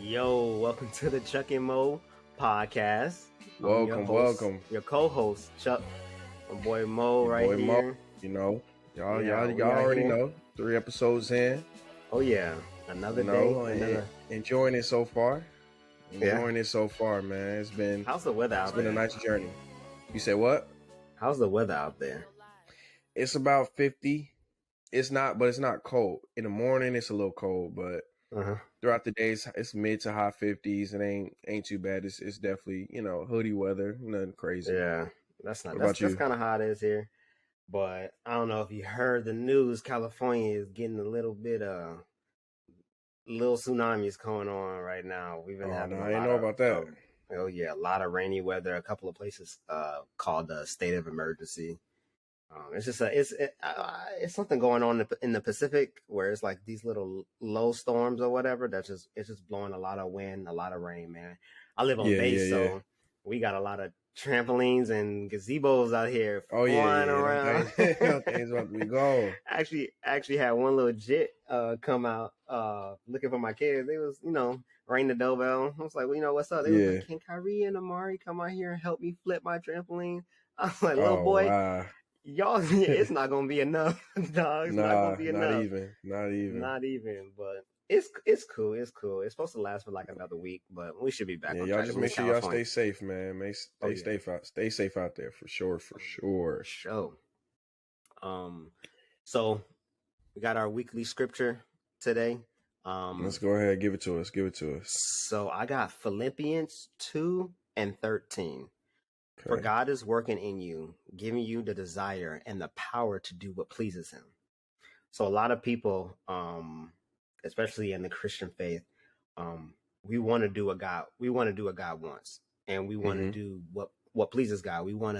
Yo, welcome to the Chuck and Mo podcast. Welcome. Your co-host Chuck, my boy Mo Your right boy here. Mo, y'all we out already here. know. 3 episodes in. Oh yeah, another day. Enjoying it so far. Man. How's the weather out there? It's been a nice journey. You say what? How's the weather out there? It's about 50. It's not cold. In the morning, it's a little cold, but throughout the days, it's mid to high 50s. It ain't too bad. It's definitely hoodie weather. Nothing crazy. Yeah, that's kind of how it is here. But I don't know if you heard the news. California is getting a little bit little tsunamis going on right now. We've been having. I didn't know about that. Oh yeah, a lot of rainy weather. A couple of places called a state of emergency. It's just it's something going on in the Pacific where it's like these little low storms or whatever. It's just blowing a lot of wind, a lot of rain, man. I live on base, so we got a lot of trampolines and gazebos out here flying around. Things about to be gone. Actually had one little jit come out looking for my kids. They was ring the doorbell. I was like, well, what's up? They was like, can Kyrie and Amari come out here and help me flip my trampoline? I was like, little boy. Wow. Y'all, it's not gonna be enough, dog. It's not gonna be enough. Not even. But it's cool. It's cool. It's supposed to last for like another week, but we should be back. Yeah, on y'all track. just make sure y'all stay safe, man. Stay safe out there for sure. So we got our weekly scripture today. Let's go ahead, give it to us. So I got Philippians 2:13. Okay. For God is working in you, giving you the desire and the power to do what pleases him. So a lot of people, especially in the Christian faith, we want to do what God wants, and we want to do what pleases God. We want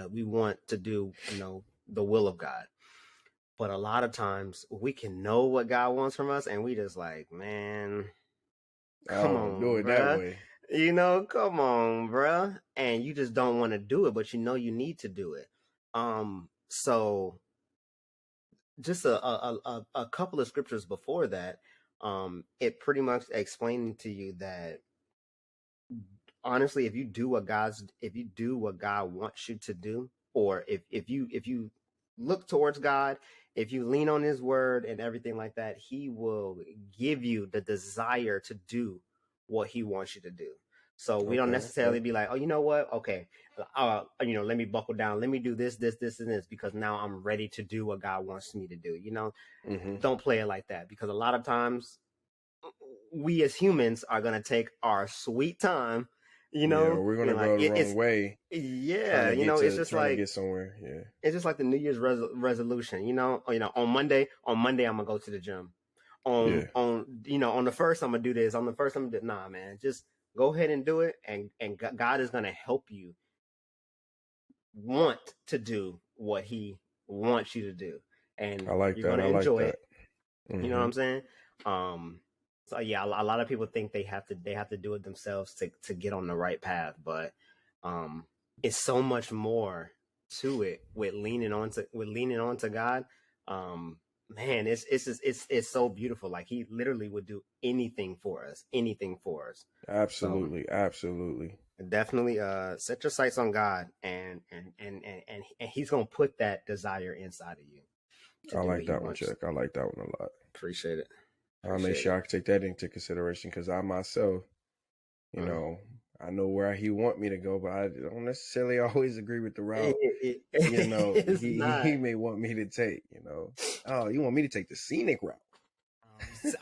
to do, the will of God. But a lot of times we can know what God wants from us, and we just like, man, come on, do it that way. Come on, bruh. And you just don't want to do it, but you need to do it. So just a couple of scriptures before that, it pretty much explaining to you that honestly, if you do what God wants you to do, or if you look towards God, if you lean on his word and everything like that, he will give you the desire to do what he wants you to do. So we don't necessarily be like, oh, you know what? Okay. Let me buckle down. Let me do this, and this, because now I'm ready to do what God wants me to do. Don't play it like that, because a lot of times we as humans are going to take our sweet time, we're going to go the wrong way. Yeah. It's just like, get somewhere. Yeah. It's just like the New Year's resolution, on Monday, I'm going to go to the gym. On the first, I'm going to do this. On the first, I'm going to do, nah, man, just go ahead and do it. And God is going to help you want to do what he wants you to do. And I like you're that. going to enjoy it. Mm-hmm. You know what I'm saying? So yeah, a lot of people think they have to do it themselves to get on the right path. But it's so much more to it with leaning on to God. Man, it's so beautiful. Like he literally would do anything for us. Absolutely. Definitely set your sights on God, and he's gonna put that desire inside of you. I like that one, Chuck. I like that one a lot. Appreciate it. I'll make sure I take that into consideration, because I myself, I know where he want me to go, but I don't necessarily always agree with the route. He may want me to take. Oh, you want me to take the scenic route?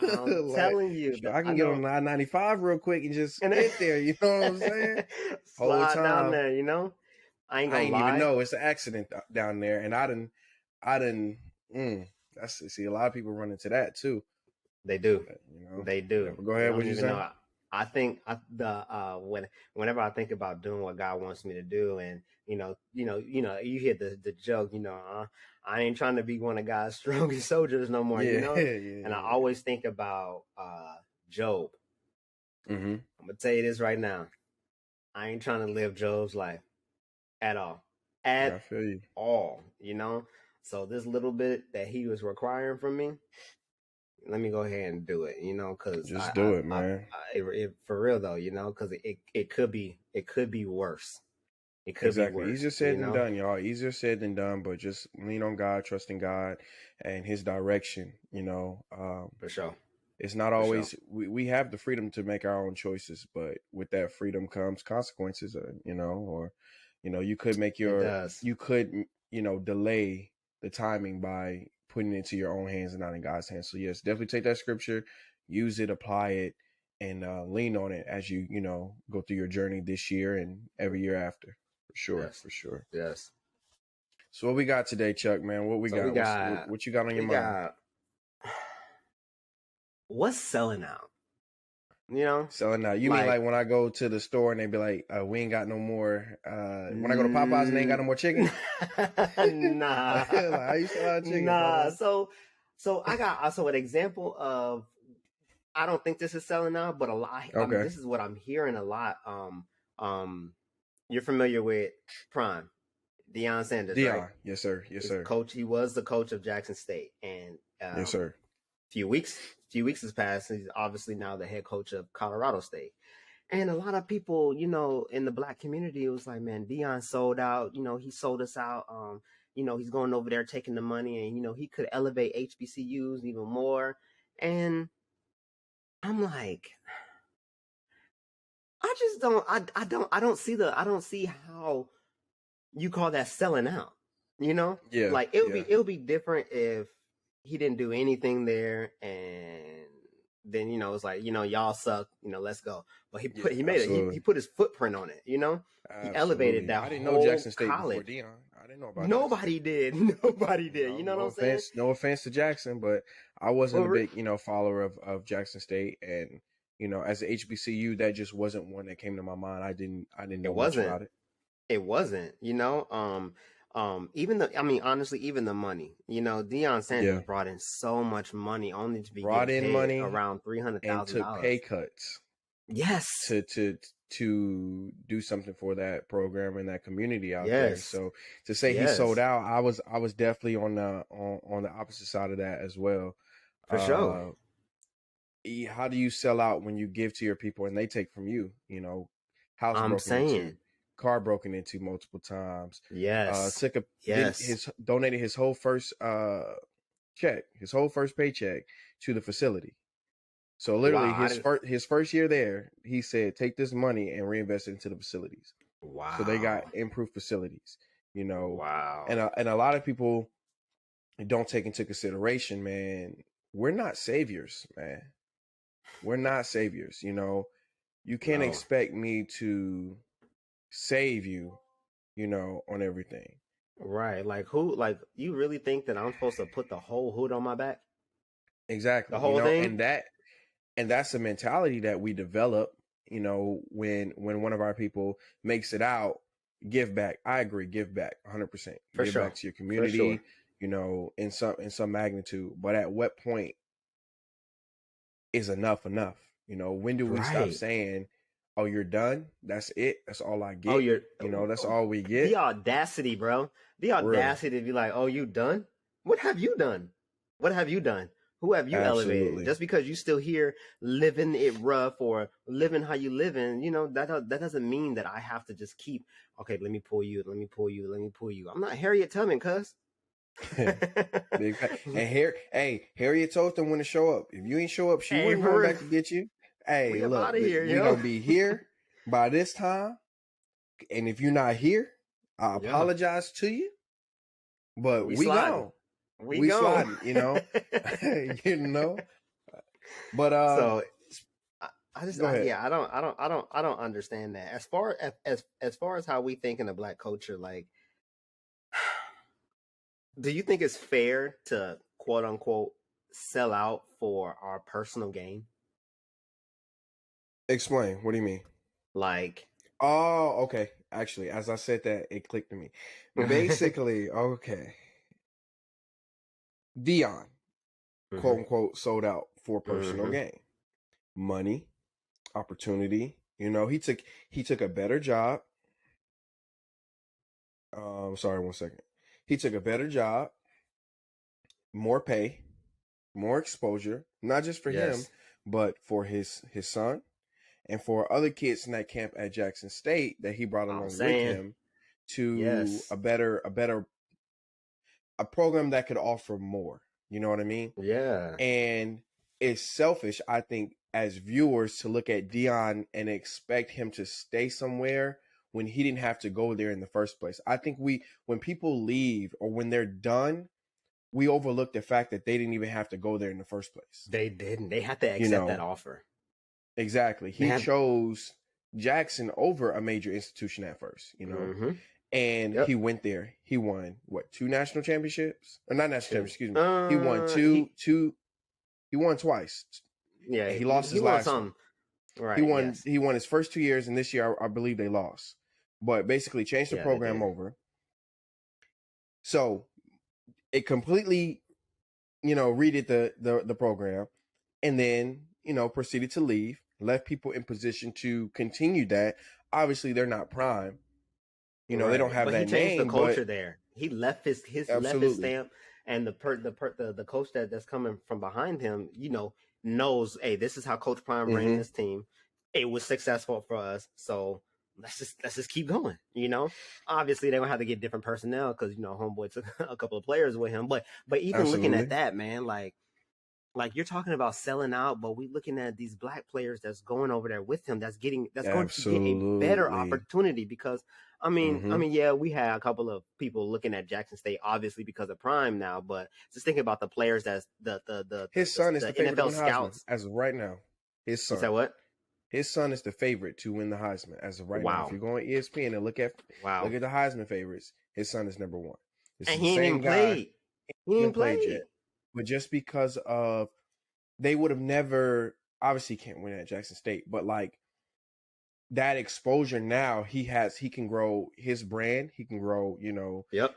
I'm telling you, I can get on I-95 real quick and just get there. You know what I'm saying? Slide down there. I ain't gonna lie. Even know it's an accident down there, and I didn't. See, a lot of people run into that too. They do. They do. Yeah, go ahead. What you say? I think whenever I think about doing what God wants me to do, and you hear the joke, I ain't trying to be one of God's strongest soldiers no more, And I always think about Job. Mm-hmm. I'm gonna tell you this right now. I ain't trying to live Job's life at all. I feel you. All. So this little bit that he was requiring from me, let me go ahead and do it, because just do it, man. For real though, because it could be worse. It could Exactly. be worse. Easier said than done, y'all. Easier said than done, but just lean on God, trust in God and his direction, For sure. It's not always we have the freedom to make our own choices, but with that freedom comes consequences, or you could make delay the timing by putting it into your own hands and not in God's hands. So yes, definitely take that scripture, use it, apply it, and lean on it as you go through your journey this year and every year after. For sure. Yes. So what we got today, Chuck, man? What we got? What you got on your mind? What's selling out? Selling out. You mean like when I go to the store and they be like, we ain't got no more. When I go to Popeyes and they ain't got no more chicken? Nah. How you sell out chicken? Nah. So I got also an example of, I don't think this is selling out, but a lot. Okay. I mean, this is what I'm hearing a lot. You're familiar with Prime, Deion Sanders, right? Yes, sir. Yes, sir. Coach. He was the coach of Jackson State, and yes, sir. Few weeks has passed. He's obviously now the head coach of Colorado State, and a lot of people, in the Black community, it was like, man, Deion sold out. He sold us out. He's going over there taking the money, and he could elevate HBCUs even more. And I'm like, I don't see how you call that selling out, Yeah. Like it'll be different if he didn't do anything there and then, it's like, y'all suck, let's go. But he put his footprint on it, He elevated that. I didn't know Jackson State college. Before Deion. I didn't know about Nobody did. Nobody did. You know what I'm saying? No offense to Jackson, but I wasn't a big, follower of Jackson State, and as an HBCU, that just wasn't one that came to my mind. I didn't know much about it. It wasn't, honestly, even the money, Deion Sanders brought in so much money only to be paid around $300,000 and took pay cuts. Yes. To do something for that program and that community out there. So to say he sold out, I was definitely on the opposite side of that as well. For sure. How do you sell out when you give to your people and they take from you? House broken into, car broken into multiple times. Yes. Donated his whole first paycheck to the facility. So literally his first year there, he said, take this money and reinvest it into the facilities. Wow. So they got improved facilities, Wow. And a lot of people don't take into consideration, man, we're not saviors, man. We're not saviors. You can't expect me to save you, on everything. Right. Like you really think that I'm supposed to put the whole hood on my back? Exactly. The whole thing? And that's a mentality that we develop, when one of our people makes it out, give back. I agree. Give back 100%. Give back to your community, in some magnitude. But at what point is enough? When do we stop saying, oh, you're done? That's it. That's all I get. That's all we get. The audacity, bro. The audacity to be like, oh, you done? What have you done? What have you done? Who have you elevated? Just because you still here living it rough or living how you living, that doesn't mean that I have to just keep, okay, let me pull you. I'm not Harriet Tubman, cuz. And Harriet told them when to show up. If you ain't show up, she wouldn't come back to get you. Hey, look, we're going to be here by this time. And if you're not here, I apologize to you. But we gone. We sliding, But so I just I don't understand that. As far as how we think in the Black culture, like, do you think it's fair to quote unquote sell out for our personal gain? Explain. What do you mean? Like, oh, okay. Actually, as I said that, it clicked to me. Basically, okay. Deion, quote unquote, sold out for personal gain, money, opportunity. He took a better job. Sorry, 1 second. He took a better job, more pay, more exposure, not just for him, Yes. but for his son and for other kids in that camp at Jackson State that he brought I'm along with saying. him to Yes. a program that could offer more. You know what I mean? Yeah. And it's selfish, I think, as viewers to look at Deion and expect him to stay somewhere when he didn't have to go there in the first place. I think when people leave or when they're done, we overlook the fact that they didn't even have to go there in the first place. They didn't. They had to accept that offer. Exactly. He chose Jackson over a major institution at first, Mm-hmm. And he went there. He won 2 national championships? Or not national championships, excuse me. He won he won twice. Yeah. And he lost his last one. Right. He won his first 2 years, and this year I believe they lost. But basically changed the program over. So it completely, redid the program, and then, proceeded to leave, left people in position to continue that. Obviously, they're not Prime. They don't have that name. He changed the culture there. He left his left his stamp, and the coach that's coming from behind him, knows, hey, this is how Coach Prime ran this team. It was successful for us, so let's just keep going. Obviously they're gonna have to get different personnel because homeboy took a couple of players with him, but even looking at that, man, like you're talking about selling out, but we looking at these black players that's going over there with him, that's going to get a better opportunity because I mean, yeah, we had a couple of people looking at Jackson State obviously because of Prime now, but just thinking about the players that's his son is the NFL scouts as of right now. His son. Is that what? His son is the favorite to win the Heisman as of right now. If you go on ESPN and look at the Heisman favorites, his son is number 1. And he ain't even played. He ain't played yet. But just because of they would have never, obviously can't win at Jackson State, but like that exposure now he can grow his brand. He can grow,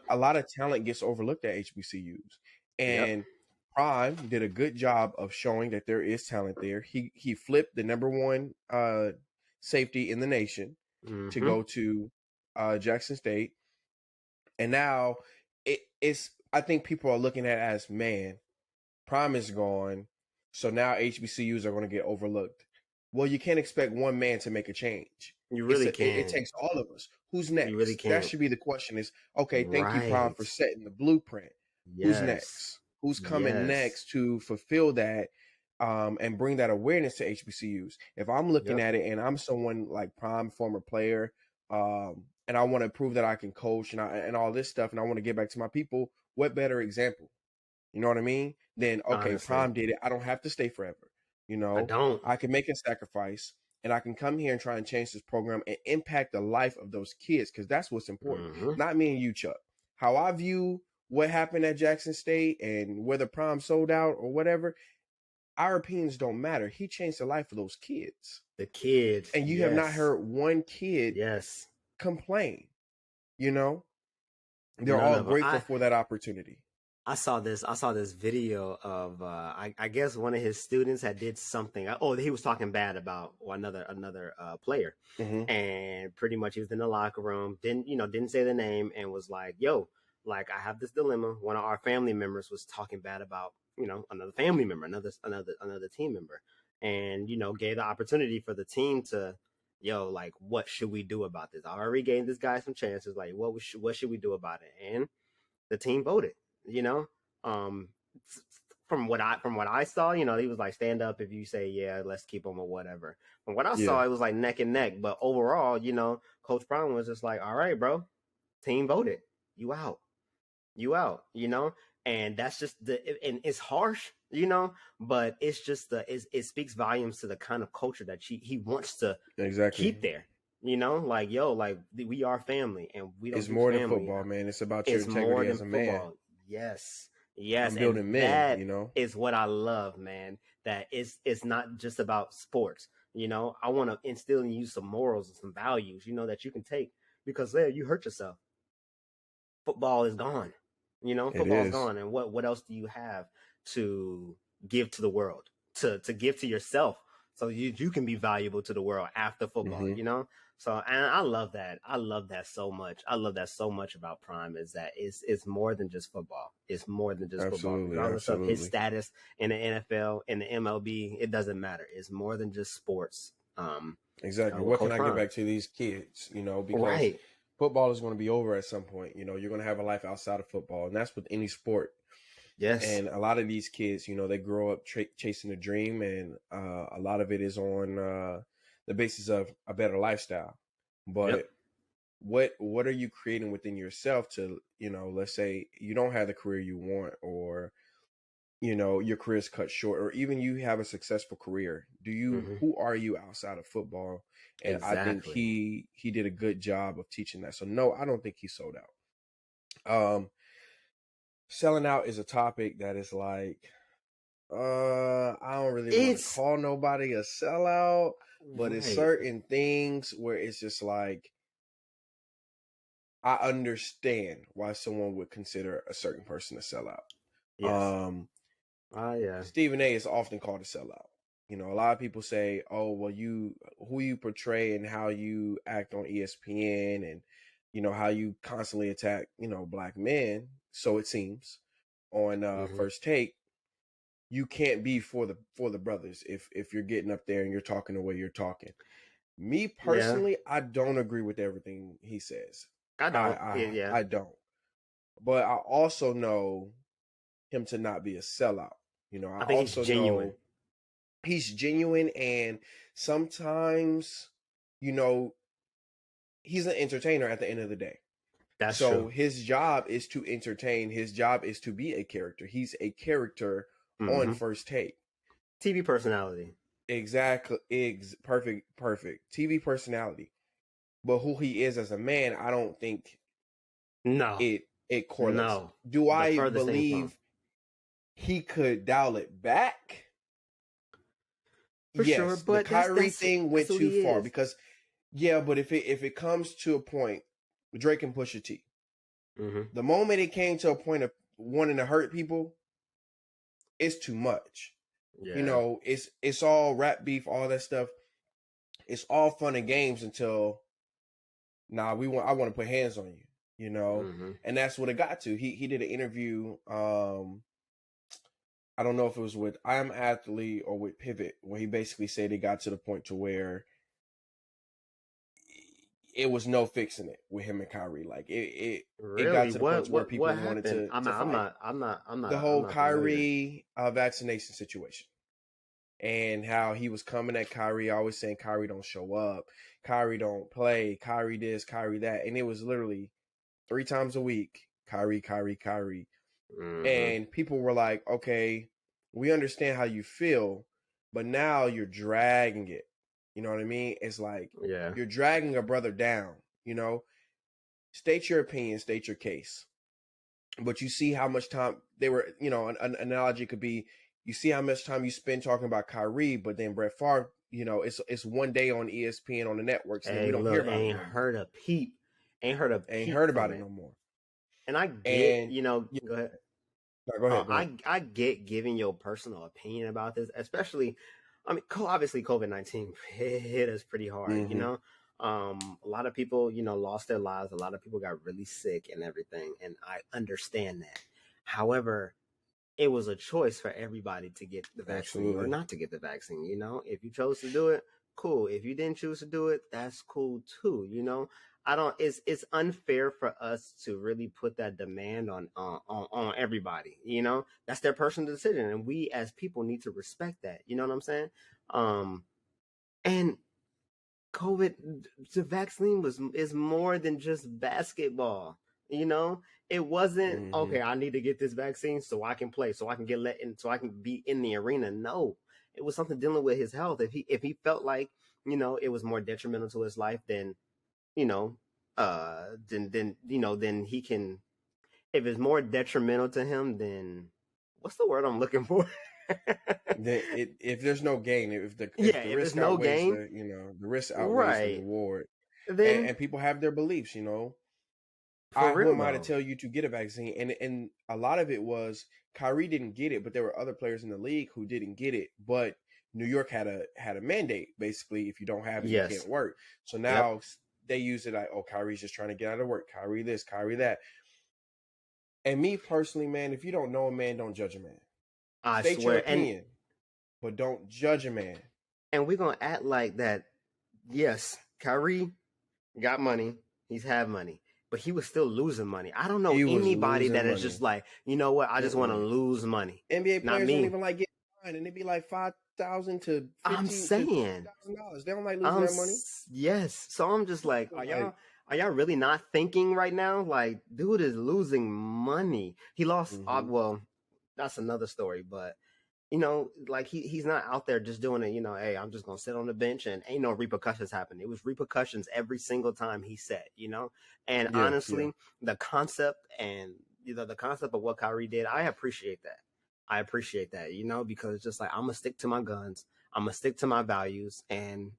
a lot of talent gets overlooked at HBCUs. And Prime did a good job of showing that there is talent there. He flipped the number 1 safety in the nation to go to Jackson State. And now it's I think people are looking at it as, man, Prime is gone, so now HBCUs are going to get overlooked. Well, you can't expect one man to make a change. You really can't. It takes all of us. Who's next? You really can't. That should be the question is, okay, thank you, Prime, for setting the blueprint. Yes. Who's next? Who's coming next to fulfill that and bring that awareness to HBCUs? If I'm looking at it and I'm someone like Prime, former player, and I want to prove that I can coach and all this stuff, and I want to get back to my people, what better example? You know what I mean? Then, okay, honestly, Prime did it. I don't have to stay forever. I don't. I can make a sacrifice, and I can come here and try and change this program and impact the life of those kids, because that's what's important. Not me and you, Chuck. How I view what happened at Jackson State and whether Prime sold out or whatever, our opinions don't matter. He changed the life of those kids. The kids. And you have not heard one kid complain. They're all grateful for that opportunity. I saw this video of I guess one of his students had did something. He was talking bad about another player, and pretty much he was in the locker room, didn't say the name, and was like, "Yo, like I have this dilemma. One of our family members was talking bad about another family member, another team member, and gave the opportunity for the team to, like, what should we do about this? I already gave this guy some chances. Like, what should we do about it? And the team voted. From what I saw, he was like, stand up if you say, yeah, let's keep him or whatever. From what I saw, it was like neck and neck. But overall, Coach Brown was just like, all right, bro, team voted. You out. And that's just and it's harsh, but it's just it speaks volumes to the kind of culture that he wants to keep there. Like, like we are family, and we don't. It's more than football, man. It's about your integrity as a man. Yes. I'm building men. That is what I love, man. That it's not just about sports. I want to instill in you some morals and some values, that you can take, because you hurt yourself. Football is gone. Football is gone, and what else do you have to give to the world, to give to yourself, so you can be valuable to the world after football, Mm-hmm. you know. So, and I love that. I love that so much. I love that so much about Prime is that it's more than just football. It's more than just football, Absolutely, regardless of his absolutely. status in the NFL, in the MLB. It doesn't matter. It's more than just sports. Exactly. With What can Coach I give Prime, back to these kids? You know, because right? football is going to be over at some point. You know, you're going to have a life outside of football, and that's with any sport. Yes. And a lot of these kids, you know, they grow up chasing a dream, and a lot of it is on the basis of a better lifestyle. But Yep. what are you creating within yourself to, you know, let's say you don't have the career you want, or you know your career's cut short, or even you have a successful career. Mm-hmm. Who are you outside of football? And I think Exactly. he did a good job of teaching that. So no, I don't think he sold out. Selling out is a topic that is like, I don't really want to It's call nobody a sellout, but it's right. certain things where it's just like, I understand why someone would consider a certain person a sellout. Yes. Yeah. Stephen A is often called a sellout. You know, a lot of people say, "Oh, well, who you portray and how you act on ESPN, and you know how you constantly attack, you know, black men." So it seems on Mm-hmm. First Take, you can't be for the brothers if you're getting up there and you're talking the way you're talking. Me Yeah. personally, I don't agree with everything he says. I don't. Yeah. I don't. But I also know him to not be a sellout. You know, I I think he's also genuine. know he's genuine, and sometimes, you know, he's an entertainer at the end of the day. That's So true. his job is to entertain. His job is to be a character. He's a character on Mm-hmm. First Take. TV personality. Exactly. Perfect. TV personality. But who he is as a man, I don't think No. it correlates. No. Do The I furthest thing from. believe he could dial it back? For sure, Yes. The but Kyrie thing that's went who too he far is. because, yeah, but if it comes to a point, Drake and Pusha T, Mm-hmm. the moment it came to a point of wanting to hurt people, it's too much. You Yeah. know, it's all rap beef, all that stuff. It's all fun and games until, nah, I want to put hands on you, you know? Mm-hmm. And that's what it got to. He did an interview, I don't know if it was with I Am Athlete or with Pivot, where he basically said it got to the point to where it was no fixing it with him and Kyrie. Like it got Really? to the point to where What people wanted happened? to fight. The I'm whole not familiar. Kyrie vaccination situation, and how he was coming at Kyrie, always saying Kyrie don't show up, Kyrie don't play, Kyrie this, Kyrie that, and it was literally 3 times a week, Kyrie. Mm-hmm. And people were like, okay, we understand how you feel, but now you're dragging it. You know what I mean? It's like Yeah. you're dragging a brother down, you know? State your opinion, state your case. But you see how much time they were, you know, an analogy could be, you see how much time you spend talking about Kyrie, but then Brett Favre, you know, it's one day on ESPN on the networks, and then we Hey, don't hear look, about it no more. ain't heard a Ain't peep heard about from it it. no more. And I get, And yeah, go ahead. no, go ahead, go ahead. I get giving your personal opinion about this, especially, I mean, obviously COVID-19 hit us pretty hard, you Mm-hmm. know. A lot of people, lost their lives. A lot of people got really sick and everything, and I understand that. However, it was a choice for everybody to get the vaccine or Absolutely. not to get the vaccine. If you chose to do it, cool. If you didn't choose to do it, that's cool too. I don't. It's unfair for us to really put that demand on everybody. That's their personal decision, and we as people need to respect that. You know what I'm saying? And COVID, the vaccine is more than just basketball. You know, it wasn't Mm-hmm. okay. I need to get this vaccine so I can play, so I can get let in, so I can be in the arena. No, it was something dealing with his health. If he felt like it was more detrimental to his life, then you know, then he can. If it's more detrimental to him, then what's the word I'm looking for? If there's no gain, Yeah, if the if there's risk no outweighs gain, the risk outweighs the right? reward, Then and people have their beliefs, for who real am I to though, tell you to get a vaccine? And a lot of it was Kyrie didn't get it, but there were other players in the league who didn't get it. But New York had a mandate, basically, if you don't have it, Yes. you can't work. So now they use it like, oh, Kyrie's just trying to get out of work. Kyrie this, Kyrie that. And me personally, man, if you don't know a man, don't judge a man. I State swear. your opinion, but don't judge a man. And we're going to act like that. Yes, Kyrie got money. He's had money. But he was still losing money. I don't know anybody that is just like, you know what? I just want to lose money. NBA players don't even like get fined, and they be like $5,000 to $15,000. They don't like losing that money. Yes. So I'm just like, are y'all really not thinking right now? Like, dude is losing money. He lost. Well, that's another story, but. You know, like he's not out there just doing it, you know, hey, I'm just going to sit on the bench and ain't no repercussions happen. It was repercussions every single time he said, you know, and honestly, the concept and, you know, the concept of what Kyrie did, I appreciate that, you know, because it's just like, I'm going to stick to my guns. I'm going to stick to my values and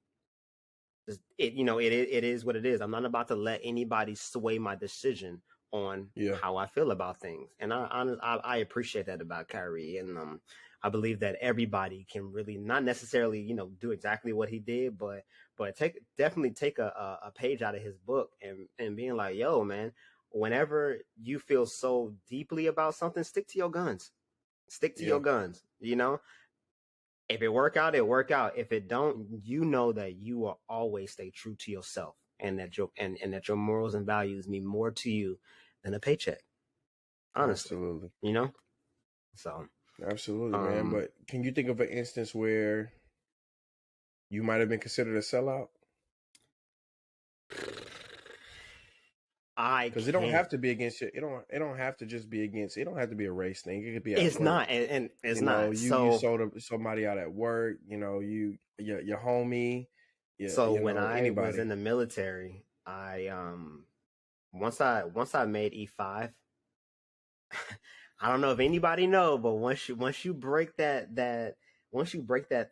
it, you know, it is what it is. I'm not about to let anybody sway my decision on how I feel about things. And I appreciate that about Kyrie. And, I believe that everybody can really not necessarily, you know, do exactly what he did, but definitely take a page out of his book and being like, yo, man, whenever you feel so deeply about something, stick to your guns. Stick to your guns. You know, if it work out, it work out. If it don't, you know that you will always stay true to yourself and that your morals and values mean more to you than a paycheck. Honestly, absolutely. You know, so. Absolutely, man. But can you think of an instance where you might have been considered a sellout? Because it don't have to be against it. It don't have to just be against. It don't have to be a race thing. It could be. It's not, and it's not. You sold somebody out at work. You know, your homie. So when I was in the military, I once I made E5. I don't know if anybody know, but once you break that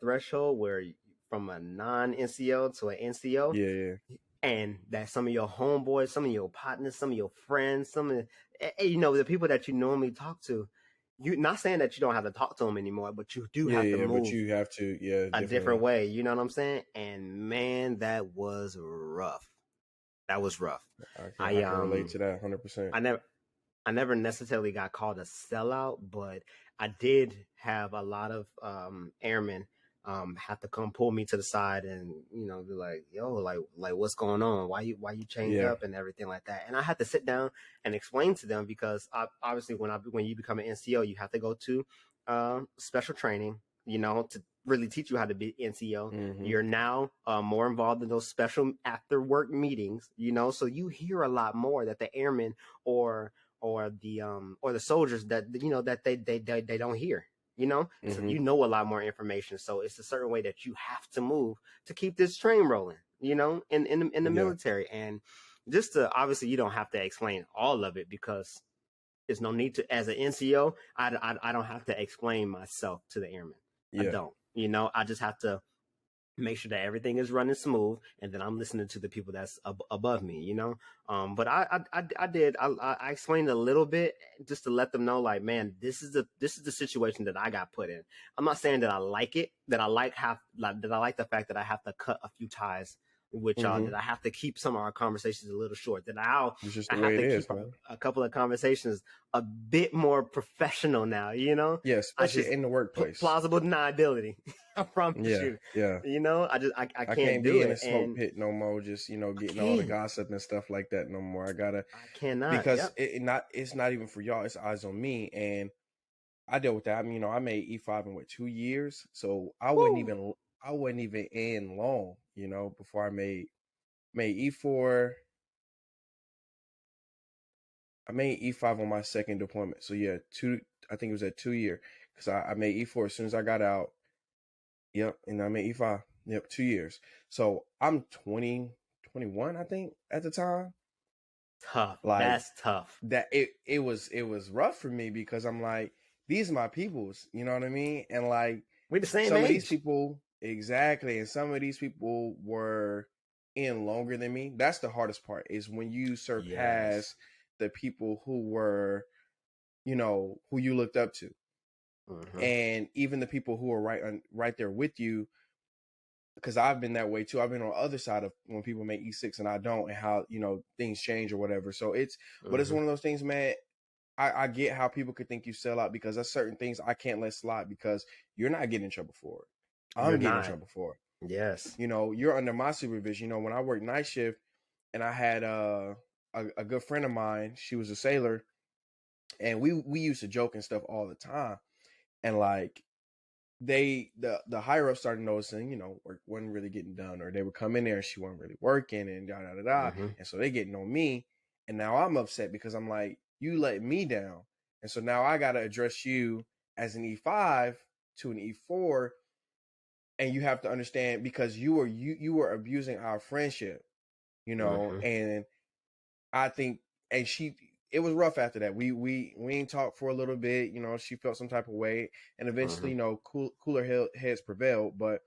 threshold where from a non-NCO to an NCO, and that some of your homeboys, some of your partners, some of your friends, some of you know the people that you normally talk to, you not saying that you don't have to talk to them anymore, but you do have to move. But you have to a different way. You know what I'm saying? And man, that was rough. That was rough. I can relate to that 100%. I never necessarily got called a sellout, but I did have a lot of airmen have to come pull me to the side and, you know, be like, yo, like what's going on? Why you changed up and everything like that? And I had to sit down and explain to them because obviously when you become an NCO, you have to go to special training, you know, to really teach you how to be NCO. You're now more involved in those special after work meetings, you know, so you hear a lot more that the airmen or the soldiers that, you know, that they don't hear, you know, so you know a lot more information. So it's a certain way that you have to move to keep this train rolling, you know, in the military. And just to, obviously you don't have to explain all of it because there's no need to, as an NCO, I don't have to explain myself to the airmen. I don't, you know, I just have to make sure that everything is running smooth, and then I'm listening to the people that's above me, you know. But I explained a little bit just to let them know, like, man, this is the situation that I got put in. I'm not saying that I like it, that I like the fact that I have to cut a few ties with y'all, that I have to keep some of our conversations a little short, that I have to keep a couple of conversations a bit more professional now, you know? Yeah, especially in the workplace. Plausible deniability. I promise you. Yeah. You know, I can't be do in it. a smoke pit no more, just, you know, getting all the gossip and stuff like that no more. I cannot. Because it's not even for y'all, it's eyes on me. And I dealt with that. I mean, you know, I made E5 in 2 years. So I wasn't even in long, you know, before I made E4. I made E5 on my second deployment. So yeah, I think it was at 2 year because I made E4 as soon as I got out. Yep, and I made E5. Yep, 2 years. So I'm 20, 21, I think, at the time. Tough. Like, that's tough. That it was rough for me because I'm like, these are my peoples, you know what I mean? And like, we're the same some age. Of these people, exactly, and some of these people were in longer than me. That's the hardest part, is when you surpass the people who were, you know, who you looked up to. And even the people who are right there with you, because I've been that way too. I've been on the other side of when people make E6 and I don't, and how, you know, things change or whatever. So it's, but it's one of those things, man. I get how people could think you sell out, because there's certain things I can't let slide, because you're not getting in trouble for it. I'm getting in trouble for it. Yes. You know, you're under my supervision. You know, when I worked night shift and I had a good friend of mine, she was a sailor, and we used to joke and stuff all the time. And like, the higher up started noticing, you know, work wasn't really getting done, or they would come in there and she wasn't really working, and da da da da. And so they getting on me, and now I'm upset because I'm like, you let me down, and so now I got to address you as an E5 to an E4, and you have to understand, because you were abusing our friendship, you know. And I think, and it was rough after that. We ain't talked for a little bit, you know. She felt some type of way, and eventually, you know, cooler heads prevailed. But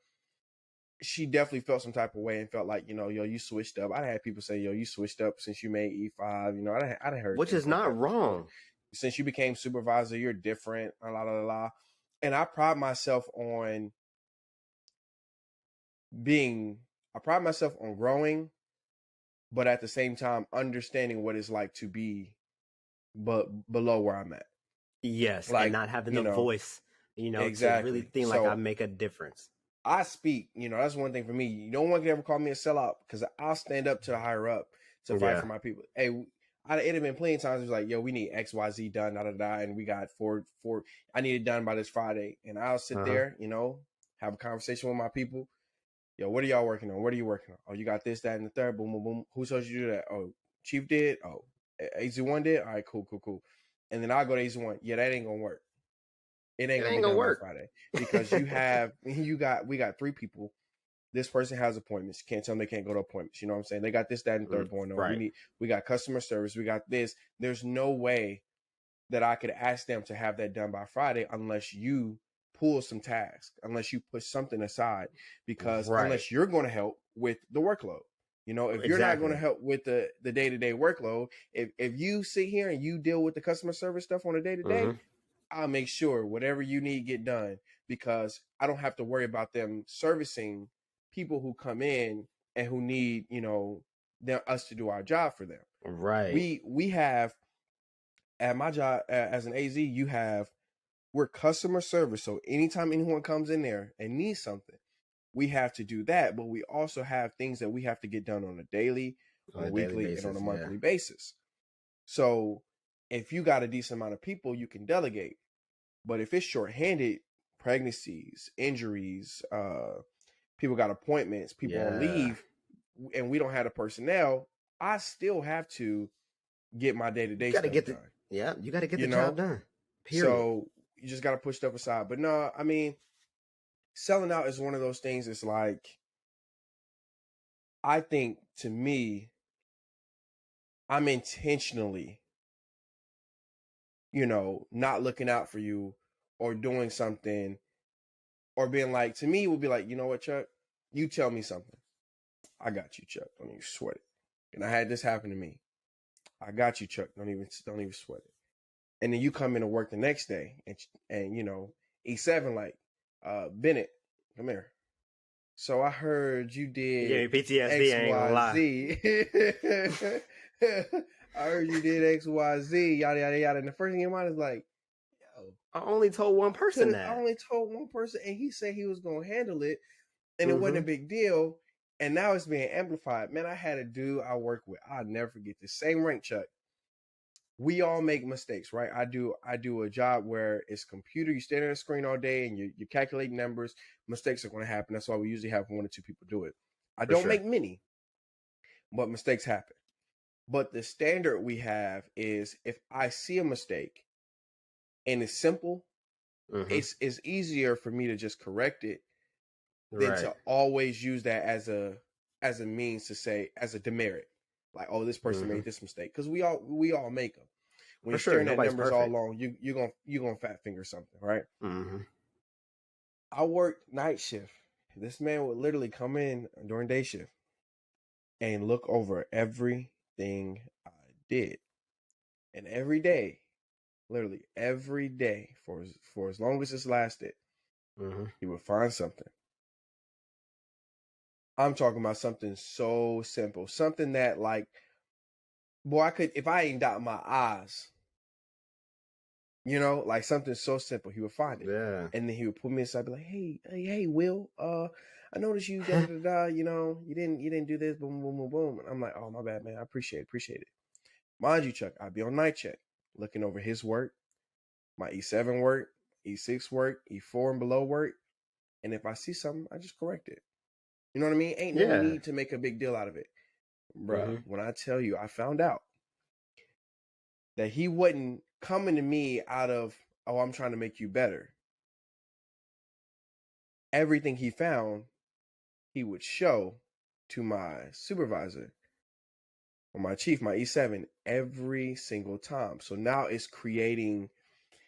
she definitely felt some type of way and felt like, you know, yo, you switched up. I had people say, yo, you switched up since you made E5. You know, I heard, which is not wrong. Since you became supervisor, you're different. La la la la. And I pride myself on growing, but at the same time understanding what it's like to be below where I'm at. Yes, like, and not having the voice, you know, exactly, to really think like I make a difference. I speak, you know, that's one thing for me. You don't want to ever call me a sellout, because I'll stand up to the higher up to fight for my people. Hey, it had been plenty of times. It was like, yo, we need XYZ done, da da da, and we got four. I need it done by this Friday, and I'll sit there, you know, have a conversation with my people. Yo, what are y'all working on? What are you working on? Oh, you got this, that, and the third. Boom, boom, boom. Who told you to do that? Oh, Chief did. Oh, AZ1 did. All right, cool. And then I'll go to AZ1. Yeah, that ain't gonna work. It ain't gonna work on Friday, because we got 3 people. This person has appointments. You can't tell them they can't go to appointments. You know what I'm saying? They got this, that, and third going on. Right. We got customer service. We got this. There's no way that I could ask them to have that done by Friday unless you pull some tasks, unless you put something aside, because unless you're going to help with the workload. You know, if you're not going to help with the day-to-day workload, if you sit here and you deal with the customer service stuff on a day-to-day, I'll make sure whatever you need get done, because I don't have to worry about them servicing people who come in and who need, you know, us to do our job for them. Right. We have, at my job as an AZ, we're customer service. So anytime anyone comes in there and needs something, we have to do that. But we also have things that we have to get done on a daily, on a weekly, basis, and on a monthly basis. So if you got a decent amount of people, you can delegate. But if it's shorthanded, pregnancies, injuries, people got appointments, people on leave, and we don't have the personnel, I still have to get my day-to-day stuff done. You got to get the job done. Period. So you just got to push stuff aside. But no, I mean, selling out is one of those things. It's like, I think, to me, I'm intentionally, you know, not looking out for you or doing something, or being like, to me, it would be like, you know what, Chuck, you tell me something. I got you, Chuck. Don't even sweat it. And I had this happen to me. I got you, Chuck. Don't even sweat it. And then you come in to work the next day, and you know, E7 like, Bennett, come here. So I heard you did PTSD, XYZ. I heard you did XYZ, yada yada yada. And the first thing in your mind is like, yo, I only told one person that. I only told one person, and he said he was gonna handle it, and it wasn't a big deal. And now it's being amplified. Man, I had a dude I work with. I'll never forget this. Same rank, Chuck. We all make mistakes, right? I do a job where it's computer. You stand on a screen all day and you're calculating numbers. Mistakes are going to happen. That's why we usually have 1 or 2 people do it. I don't make many, but mistakes happen. But the standard we have is, if I see a mistake and it's simple, it's easier for me to just correct it than to always use that as a means to say, as a demerit. Like, oh, this person made this mistake, because we all make them. When you're staring at numbers all along, you're gonna fat finger something, right? I worked night shift. This man would literally come in during day shift and look over everything I did, and every day literally every day for as long as it's lasted, he would find something. I'm talking about something so simple, something that like, boy, I could, if I ain't dot my I's, you know, like something so simple, he would find it. Yeah. And then he would put me aside, be like, hey, Will, I noticed you, you know, you didn't do this, boom, boom, boom, boom. And I'm like, oh, my bad, man. I appreciate it. Mind you, Chuck, I'd be on night check, looking over his work, my E7 work, E6 work, E4 and below work. And if I see something, I just correct it. You know what I mean? Ain't no need to make a big deal out of it. Bruh, when I tell you, I found out that he wasn't coming to me out of, oh, I'm trying to make you better. Everything he found, he would show to my supervisor or my chief, my E7, every single time. So now it's creating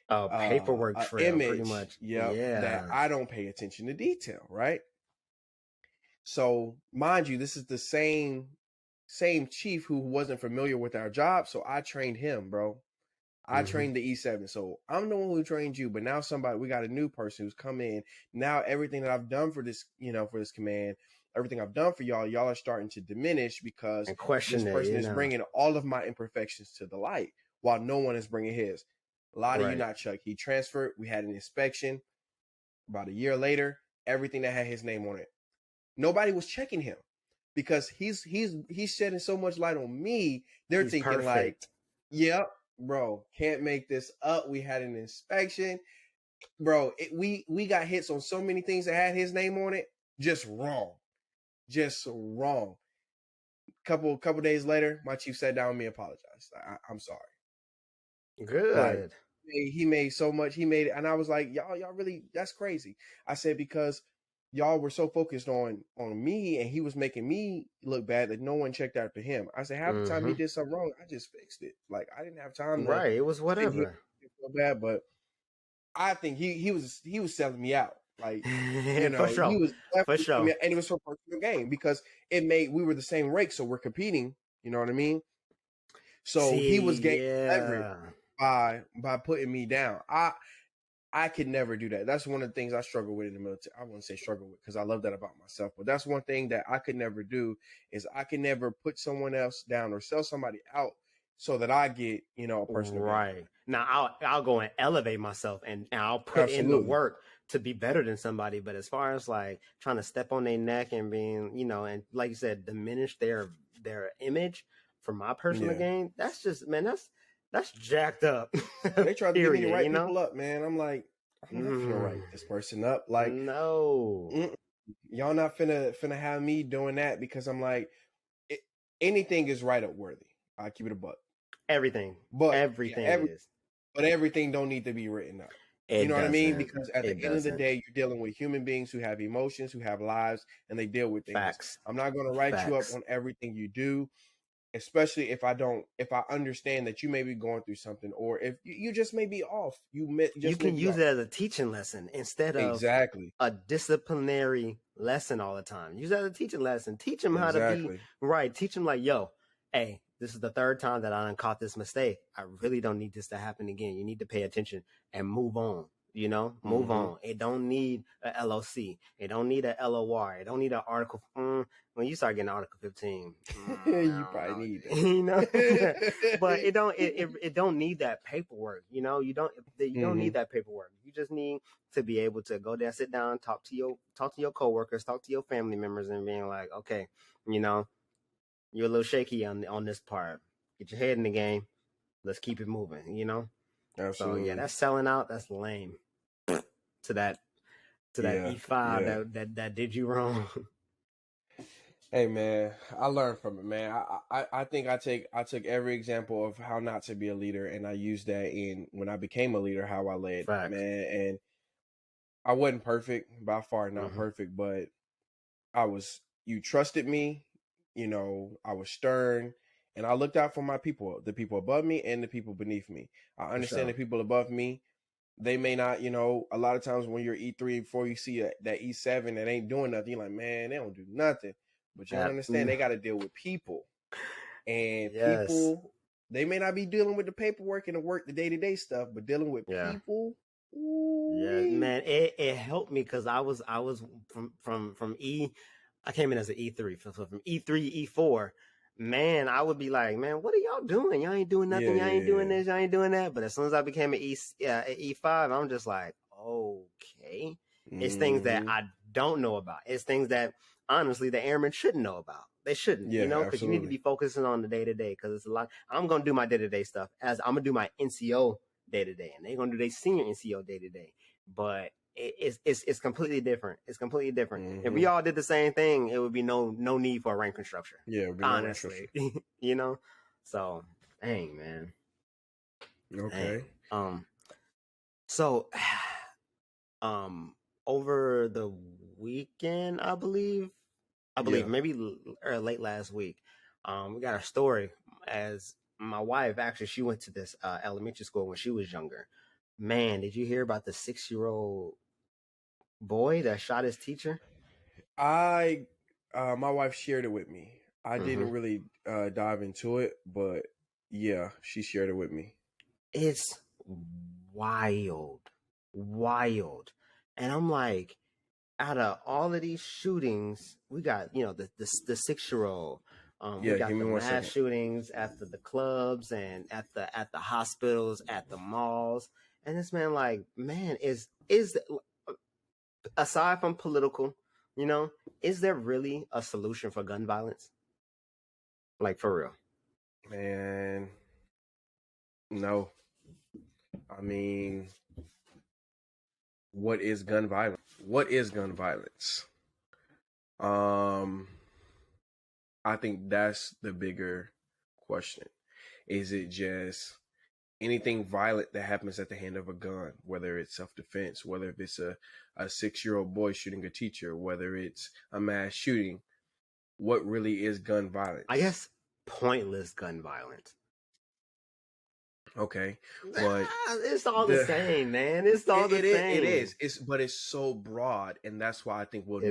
a paperwork trail, image, pretty much. That I don't pay attention to detail, right? So mind you, this is the same chief who wasn't familiar with our job. So I trained him, bro. I trained the E7. So I'm the one who trained you, but now we got a new person who's come in. Now everything that I've done for this, you know, for this command, everything I've done for y'all are starting to diminish because this person is bringing all of my imperfections to the light while no one is bringing his. A lot of you not, Chuck. He transferred. We had an inspection. About a year later, everything that had his name on it. Nobody was checking him because he's shedding so much light on me. They're thinking perfect. Like, yep, bro, can't make this up. We had an inspection, bro. We got hits on so many things that had his name on it. Just wrong. Couple days later, my chief sat down with me and apologized. I'm sorry. Good. Like, he made so much. He made it, and I was like, y'all really, that's crazy. I said, because y'all were so focused on me, and he was making me look bad that no one checked after him. I said, half the time he did something wrong, I just fixed it. Like, I didn't have time. It was whatever. So bad, but I think he was selling me out. Like, you know, for sure. He was for sure, and it was for personal gain because we were the same rate, so we're competing. You know what I mean? So he was gaining leverage by putting me down. I could never do that. That's one of the things I struggle with in the military. I wouldn't say struggle with because I love that about myself, but that's one thing that I could never do is I could never put someone else down or sell somebody out so that I get, you know, a personal gain. Now I'll go and elevate myself and I'll put in the work to be better than somebody. But as far as like trying to step on their neck and being, you know, and like you said, diminish their image for my personal gain, that's just, man, that's jacked up. They try to get me to write people up, man. I'm like, I'm not finna write this person up. Like, no, y'all not finna have me doing that because I'm like, anything is write up worthy. I keep it a buck. Everything, but everything is. But everything don't need to be written up. You know what I mean? Because at the end of the day, you're dealing with human beings who have emotions, who have lives, and they deal with things. Facts. I'm not going to write you up on everything you do, especially if I understand that you may be going through something, or if you just may be off. You can use it as a teaching lesson instead of a disciplinary lesson all the time. Use it as a teaching lesson. Teach them how to be right. Teach them like, yo, hey, this is the third time that I done caught this mistake. I really don't need this to happen again. You need to pay attention and move on. You know, move on. It don't need a LOC. It don't need a LOR. It don't need an article. When you start getting Article 15, you probably need it. You know, but it don't need that paperwork. You know, you don't need that paperwork. You just need to be able to go there, sit down, talk to your coworkers, talk to your family members, and being like, okay, you know, you're a little shaky on this part. Get your head in the game. Let's keep it moving. You know. Absolutely. So yeah, that's selling out. That's lame. To that E5 that did you wrong. Hey man, I learned from it, man. I think I took every example of how not to be a leader, and I used that in when I became a leader, how I led, man. And I wasn't perfect, by far not perfect, but you trusted me, you know, I was stern, and I looked out for my people, the people above me and the people beneath me. I understand the people above me, they may not, you know, a lot of times when you're E3, 4, you see that E7 that ain't doing nothing, you're like, man, they don't do nothing. But you don't understand, they got to deal with people. And people They may not be dealing with the paperwork and the day-to-day stuff, but dealing with people. Yeah, man, it helped me because I was from E. I came in as an E3, so from E3 E4. Man, I would be like, man, what are y'all doing? Y'all ain't doing nothing. Y'all ain't doing this. Y'all ain't doing that. But as soon as I became an E5, I'm just like, okay. It's things that I don't know about. It's things that honestly the airmen shouldn't know about. They shouldn't, because you need to be focusing on the day to day. Because it's a lot. I'm gonna do my day to day stuff as I'm gonna do my NCO day to day, and they're gonna do their senior NCO day to day. But it's completely different. It's completely different. If we all did the same thing, it would be no need for a rank structure. Yeah, it would be honestly, So, dang, man. Okay. Dang. So, over the weekend, I believe maybe late last week, we got a story as my wife actually she went to this elementary school when she was younger. Man, did you hear about the 6-year-old boy that shot his teacher? My wife shared it with me. I didn't really dive into it, but yeah, she shared it with me. It's wild. And I'm like, out of all of these shootings, we got, the 6-year-old. We got the mass shootings at the clubs and at the hospitals, at the malls. And this man, like, man, is aside from political, is there really a solution for gun violence? Like, for real? Man, no. I mean, what is gun violence? I think that's the bigger question. Is it just anything violent that happens at the hand of a gun, whether it's self-defense, whether it's a 6-year-old boy shooting a teacher, whether it's a mass shooting? What really is gun violence? I guess pointless gun violence. Okay, but it's all the same, man. It's all the same. It is. But it's so broad, and that's why I think we'll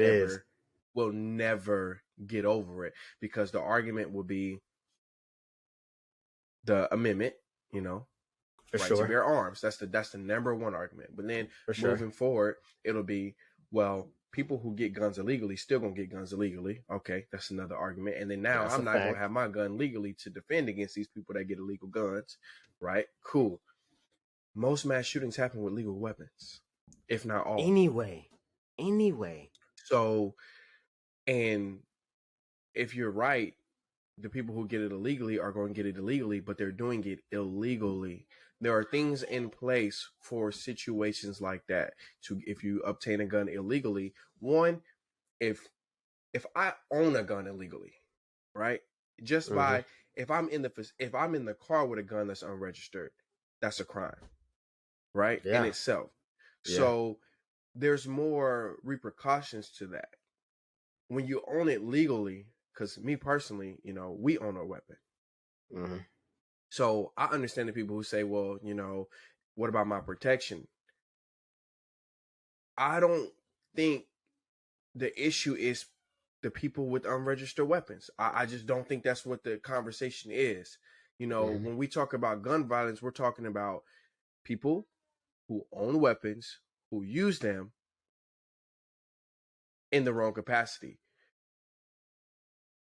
never get over it, because the argument will be the amendment, for right sure, to bear arms. That's the number one argument. But then moving forward, it'll be, well, people who get guns illegally still gonna get guns illegally. Okay, that's another argument. And then now I'm not gonna have my gun legally to defend against these people that get illegal guns. Right? Cool. Most mass shootings happen with legal weapons, if not all. Anyway. So, and if you're right, the people who get it illegally are going to get it illegally, but they're doing it illegally. There are things in place for situations like that. If you obtain a gun illegally, one, if I own a gun illegally, right? Just by if I'm in the car with a gun that's unregistered, that's a crime, right? In itself. Yeah. So there's more repercussions to that. When you own it legally, because me personally, we own a weapon. So I understand the people who say, well, what about my protection? I don't think the issue is the people with unregistered weapons. I just don't think that's what the conversation is. When we talk about gun violence, we're talking about people who own weapons, who use them in the wrong capacity.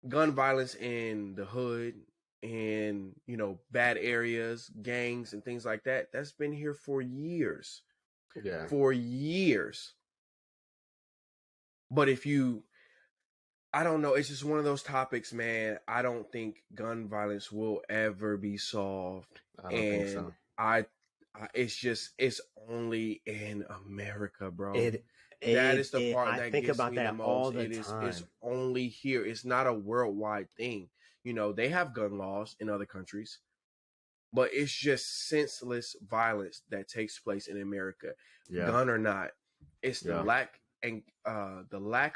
Gun violence in the hood and, bad areas, gangs and things like that, that's been here for years. Yeah. For years. But I don't know. It's just one of those topics, man. I don't think gun violence will ever be solved. I don't think so. It's only in America, bro. That is the part that gets me the most. All the time. It's only here. It's not a worldwide thing. They have gun laws in other countries, but it's just senseless violence that takes place in America, gun or not. It's the lack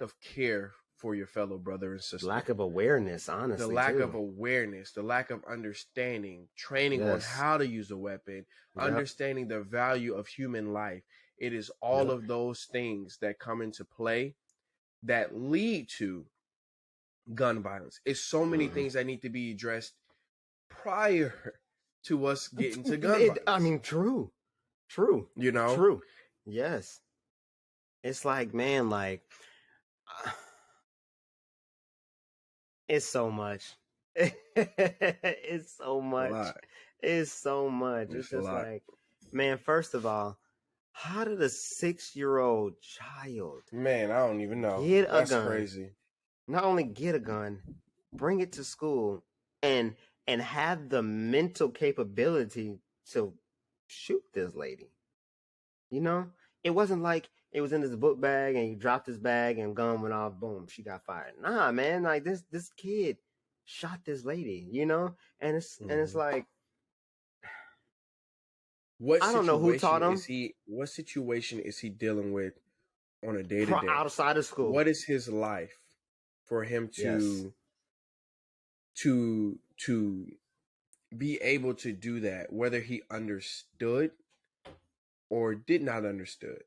of care for your fellow brother and sister. Lack of awareness, honestly. The lack of awareness, the lack of understanding, training on how to use a weapon, understanding the value of human life. It is all of those things that come into play that lead to gun violence. It's so many things that need to be addressed prior to us getting to gun violence. I mean, true. You know? True. Yes. It's like, man, like, it's so much. It's so much. It's so much. It's just like, man, first of all, how did a 6-year-old child, man, I don't even know, get that's a gun? Crazy. Not only get a gun, bring it to school and have the mental capability to shoot this lady. You know, it wasn't like it was in his book bag and he dropped his bag and gun went off, boom, she got fired. Nah, man, like this kid shot this lady, you know? And it's like, I don't know who taught him. What situation is he dealing with on a day-to-day? Outside of school. What is his life for him to be able to do that, whether he understood or did not understand?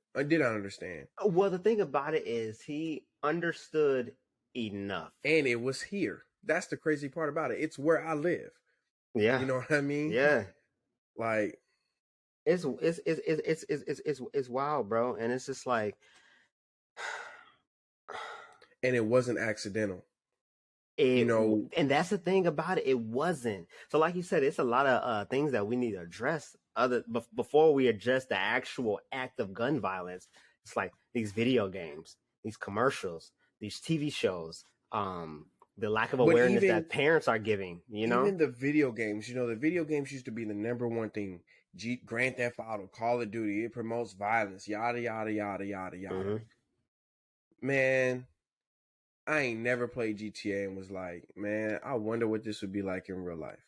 Well, the thing about it is he understood enough. And it was here. That's the crazy part about it. It's where I live. Yeah. You know what I mean? Yeah. Like, it's wild, bro. And it's just like, and it wasn't accidental. And that's the thing about it. It wasn't. So like you said, it's a lot of things that we need to address before we address the actual act of gun violence. It's like these video games, these commercials, these TV shows, the lack of awareness that parents are giving, you know? Even the video games, the video games used to be the number one thing. Grand Theft Auto, Call of Duty, it promotes violence, yada, yada, yada, yada, yada. Mm-hmm. Man, I ain't never played GTA and was like, man, I wonder what this would be like in real life.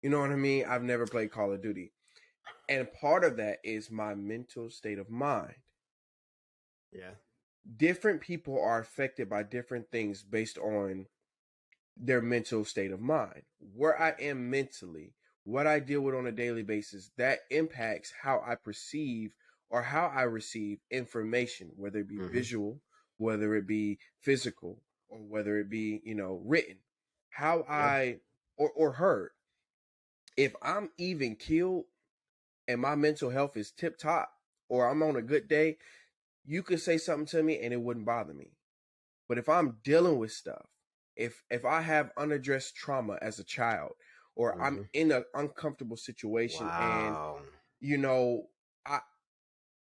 You know what I mean? I've never played Call of Duty. And part of that is my mental state of mind. Yeah. Different people are affected by different things based on their mental state of mind. Where I am mentally, what I deal with on a daily basis, that impacts how I perceive or how I receive information, whether it be visual, whether it be physical, or whether it be, written, how I, or heard. If I'm even killed and my mental health is tip top, or I'm on a good day, you could say something to me and it wouldn't bother me. But if I'm dealing with stuff, if I have unaddressed trauma as a child, or I'm in an uncomfortable situation, and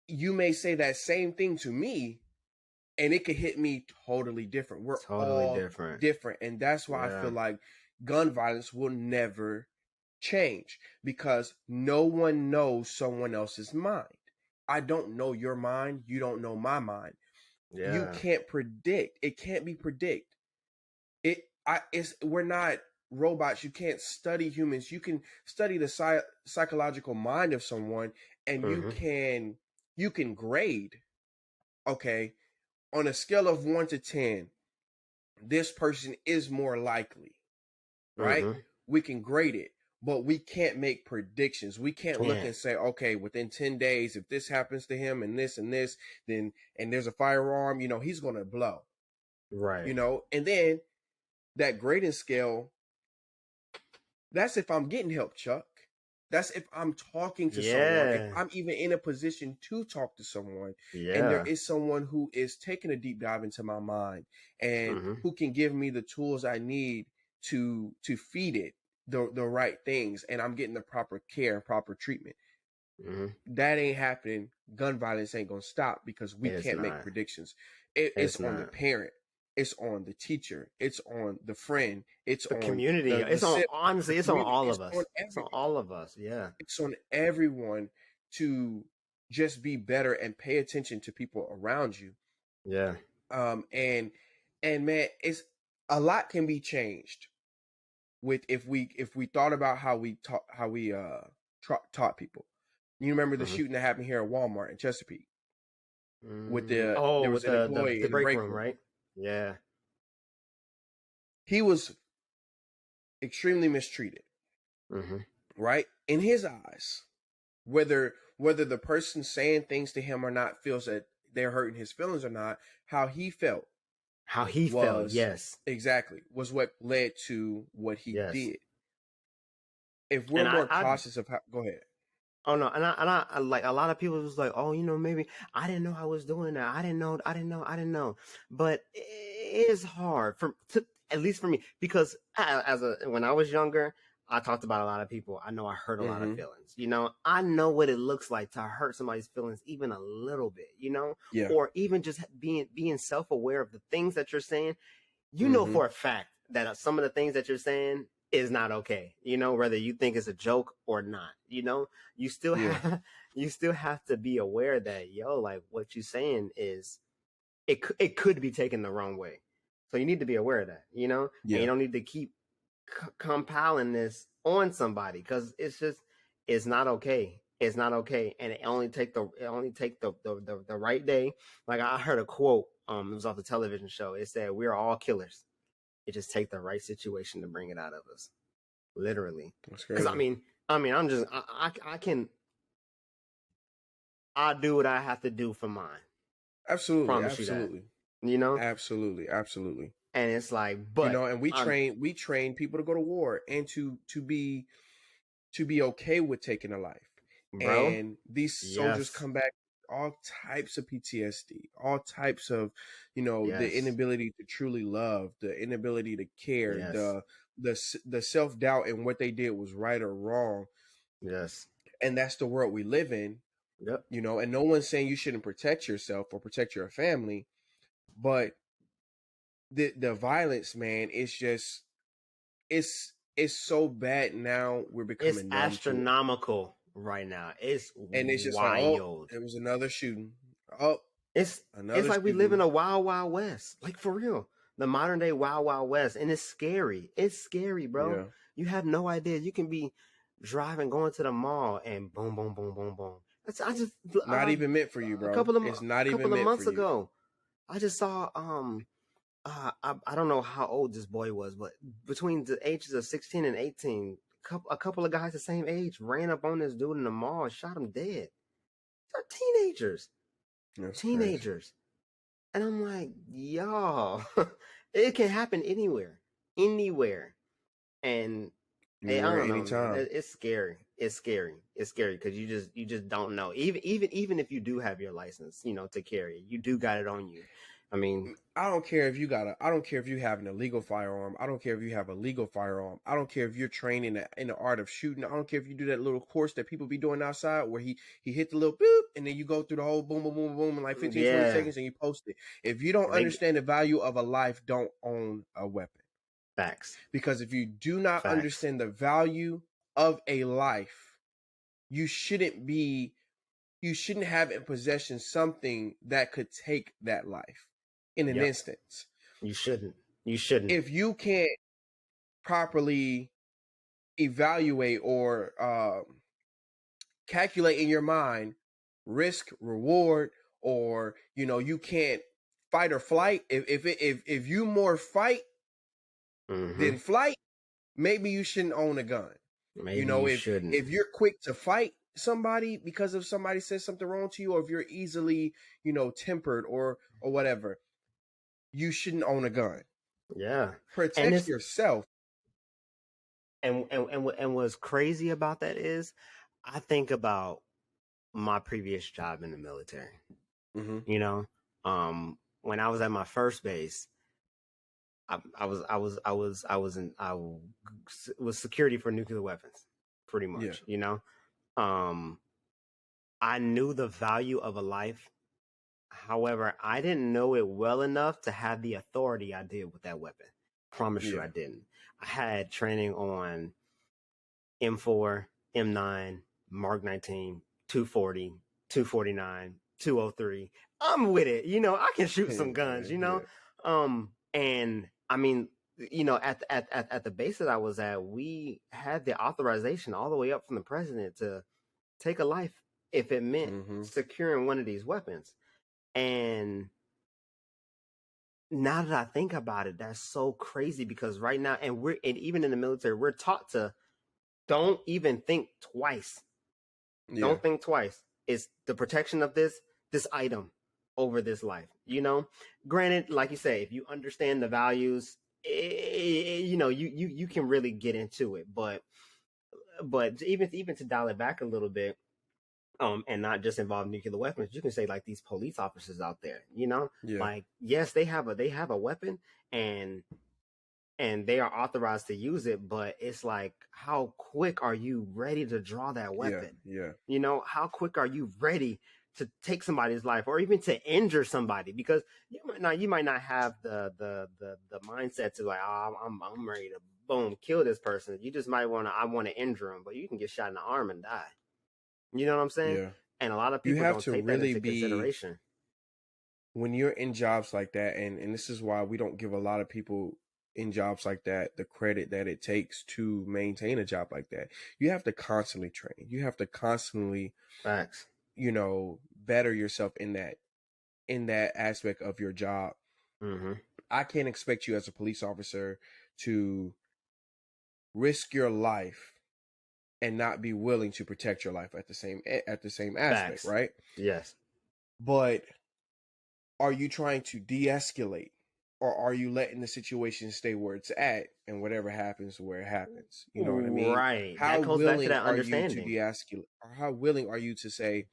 you may say that same thing to me, and it could hit me totally different. We're totally different, and that's why I feel like gun violence will never change, because no one knows someone else's mind. I don't know your mind. You don't know my mind. Yeah. You can't predict. It can't be predicted. We're not robots. You can't study humans. You can study the psychological mind of someone, and you can grade. Okay, on a scale of 1 to 10, this person is more likely, right? We can grade it, but we can't make predictions. We can't look and say, okay, within 10 days, if this happens to him and this, then, and there's a firearm, he's going to blow. Right. And then that grading scale, that's if I'm getting help, Chuck. That's if I'm talking to someone, if I'm even in a position to talk to someone, and there is someone who is taking a deep dive into my mind and who can give me the tools I need to feed it the right things, and I'm getting the proper care and proper treatment. That ain't happening. Gun violence ain't gonna stop, because we can't make predictions. It's on the parent. It's on the teacher. It's on the friend. It's the on community. It's on, honestly, it's on all of us. It's on all of us. Yeah. It's on everyone to just be better and pay attention to people around you. Yeah. And man, it's a lot can be changed with if we thought about how we taught people. You remember the shooting that happened here at Walmart in Chesapeake with there was an employee in the break room, right? Yeah. He was extremely mistreated, right? In his eyes, whether the person saying things to him or not feels that they're hurting his feelings or not, how he felt, yes, exactly, was what led to what he did. if we're And more cautious of how, go ahead. Oh no, and I like a lot of people was like, oh, maybe I didn't know I was doing that. I didn't know. But it is hard at least for me, because when I was younger, I talked about a lot of people. I know I hurt a lot of feelings. I know what it looks like to hurt somebody's feelings even a little bit. Yeah. Or even just being self-aware of the things that you're saying. You know for a fact that some of the things that you're saying is not okay, whether you think it's a joke or not, you still have to be aware that, like what you're saying is, it could be taken the wrong way. So you need to be aware of that, and you don't need to keep compiling this on somebody, because it's not okay. It's not okay. And it only take the right day. Like I heard a quote, it was off the television show. It said, "We're all killers. It just take the right situation to bring it out of us." Literally. Because I mean, I'm just I do what I have to do for mine. Absolutely, absolutely. Absolutely. And it's like, but and we train people to go to war and to be okay with taking a life. Bro, and these soldiers come back all types of PTSD, all types of, the inability to truly love, the inability to care, the self-doubt in what they did was right or wrong. Yes. And that's the world we live in. Yep. And no one's saying you shouldn't protect yourself or protect your family, but the violence, man, it's so bad now. We're becoming it's astronomical right now. It's just wild. Like, it was another shooting. Oh, it's like we live in a wild, wild west. Like, for real. The modern day wild, wild west. And it's scary. It's scary, bro. Yeah. You have no idea. You can be driving, going to the mall, and boom, boom, boom, boom, boom. Not even meant for you, bro. It's not even meant for you. A couple of months ago, I just saw I don't know how old this boy was, but between the ages of 16 and 18, a couple of guys the same age ran up on this dude in the mall and shot him dead. They're teenagers. That's teenagers. Crazy. And I'm like, y'all, it can happen anywhere. And I don't know, anytime. It's scary. It's scary because you just don't know. Even if you do have your license, to carry, you do got it on you. I mean, I don't care if you have an illegal firearm. I don't care if you have a legal firearm. I don't care if you're trained in the art of shooting. I don't care if you do that little course that people be doing outside where he hit the little boop and then you go through the whole boom, boom, boom, boom in like 15, 20 seconds and you post it. If you don't understand the value of a life, don't own a weapon. Facts. Because if you do not understand the value of a life, you shouldn't have in possession something that could take that life. In an instance, you shouldn't. If you can't properly evaluate or calculate in your mind risk, reward, or you can't fight or flight. If you more fight than flight, maybe you shouldn't own a gun. Maybe you shouldn't. If you're quick to fight somebody because of somebody says something wrong to you, or if you're easily tempered or whatever, you shouldn't own a gun. Yeah. Protect yourself. And what's crazy about that is I think about my previous job in the military. Mm-hmm. When I was at my first base, I was security for nuclear weapons, pretty much. Yeah. I knew the value of a life. However, I didn't know it well enough to have the authority I did with that weapon. Promise you I didn't. I had training on M4, M9, Mark 19, 240, 249, 203. I'm with it. I can shoot some guns, and I mean, at the base that I was at, we had the authorization all the way up from the president to take a life if it meant securing one of these weapons. And now that I think about it, that's so crazy, because right now, and even in the military, we're taught to don't even think twice. Yeah. Don't think twice. It's the protection of this item over this life. Granted, like you say, if you understand the values, you can really get into it. But but even to dial it back a little bit, and not just involve nuclear weapons, you can say like these police officers out there, Yeah. like, yes, they have a weapon, and they are authorized to use it, but it's like, how quick are you ready to draw that weapon? Yeah. How quick are you ready to take somebody's life, or even to injure somebody? Because you might not have the mindset to like, oh, I'm ready to boom kill this person. You just might want to injure him, but you can get shot in the arm and die. You know what I'm saying? Yeah. And a lot of You people have don't to take that really into consideration. When you're in jobs like that, and this is why we don't give a lot of people in jobs like that the credit that it takes to maintain a job like that. You have to constantly train. You have to constantly, facts, better yourself in that aspect of your job. Mm-hmm. I can't expect you as a police officer to risk your life and not be willing to protect your life at the same aspect, facts, right? Yes. But are you trying to de-escalate, or are you letting the situation stay where it's at, and whatever happens where it happens? You know what I mean? Right. How That goes back to willing that are you to understanding. de-escalate, or how willing are you to say,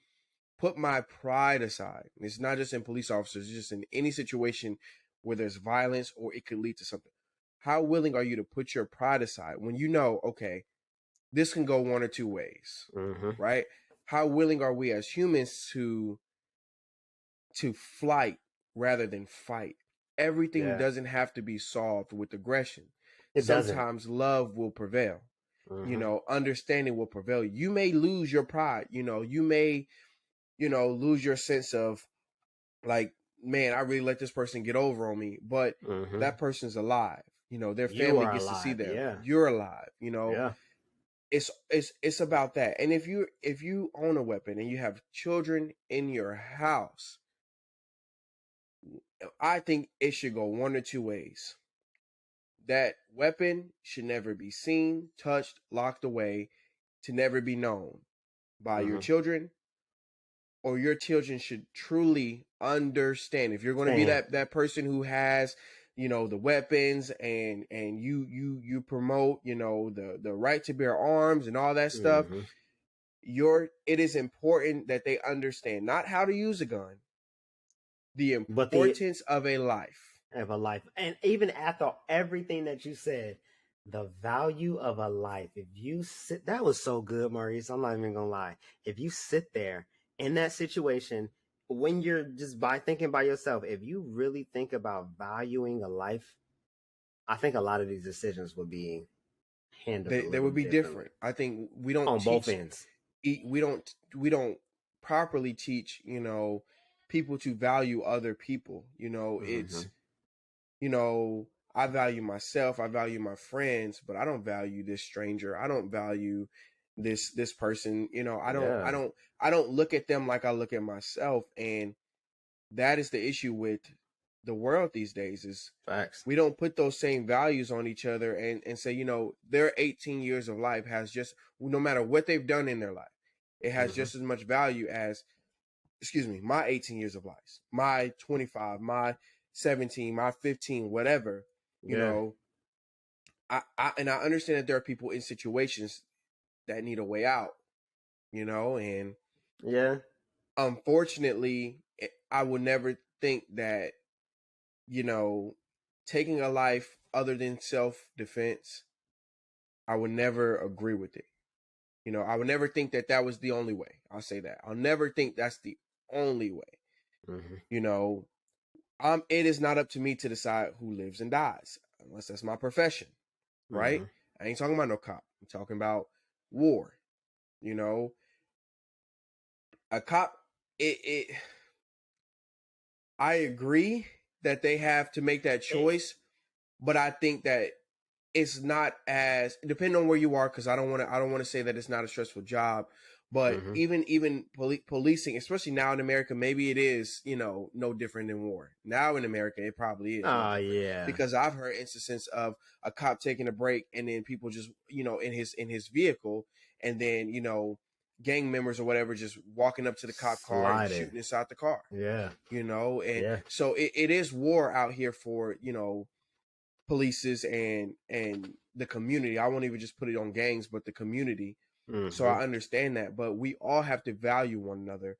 put my pride aside? And it's not just in police officers, it's just in any situation where there's violence or it could lead to something. How willing are you to put your pride aside when you know, okay, this can go one or two ways, Mm-hmm. right? How willing are we as humans to flight rather than fight? Everything doesn't have to be solved with aggression. Sometimes love will prevail. Mm-hmm. Understanding will prevail. You may lose your pride. You may, lose your sense of like, man, I really let this person get over on me, but Mm-hmm. that person's alive. Their You family are gets alive. to see them. Yeah. You're alive. Yeah. It's about that. And if you own a weapon and you have children in your house, I think it should go one or two ways. That weapon should never be seen, touched, locked away, to never be known by your children, or your children should truly understand. If you're going to be that person who has, the weapons, and you promote, the right to bear arms and all that stuff, it is important that they understand not how to use a gun, the importance of a life. And even after everything that you said, the value of a life. If you sit, that was so good, Maurice. I'm not even gonna lie. If you sit there in that situation, when you're just thinking by yourself, if you really think about valuing a life, I think a lot of these decisions would be handled. They would be different. I think we don't on both ends. We don't properly teach, people to value other people. It's, I value myself, I value my friends, but I don't value this stranger. I don't value this person. I don't look at them like I look at myself. And that is the issue with the world these days, is facts. We don't put those same values on each other and say, their 18 years of life has just, no matter what they've done in their life, it has just as much value as, my 18 years of life, my 25, my 17, my 15, whatever. I understand that there are people in situations that need a way out, and unfortunately, I would never think that, taking a life other than self-defense, I would never agree with it. I would never think that was the only way. I'll say that. I'll never think that's the only way. It is not up to me to decide who lives and dies, unless that's my profession, right? I ain't talking about no cop. I'm talking about war. A cop, I agree that they have to make that choice, but I think that it's not as, depending on where you are, because I don't want to say that it's not a stressful job, but even policing, especially now in America, maybe it is, no different than war. Now in America, it probably is. Oh yeah. Because I've heard instances of a cop taking a break and then people just, in his vehicle, and then, gang members or whatever just walking up to the cop car and shooting inside the car. Yeah. So it is war out here for, polices and the community. I won't even just put it on gangs, but the community. Mm-hmm. So I understand that, but we all have to value one another,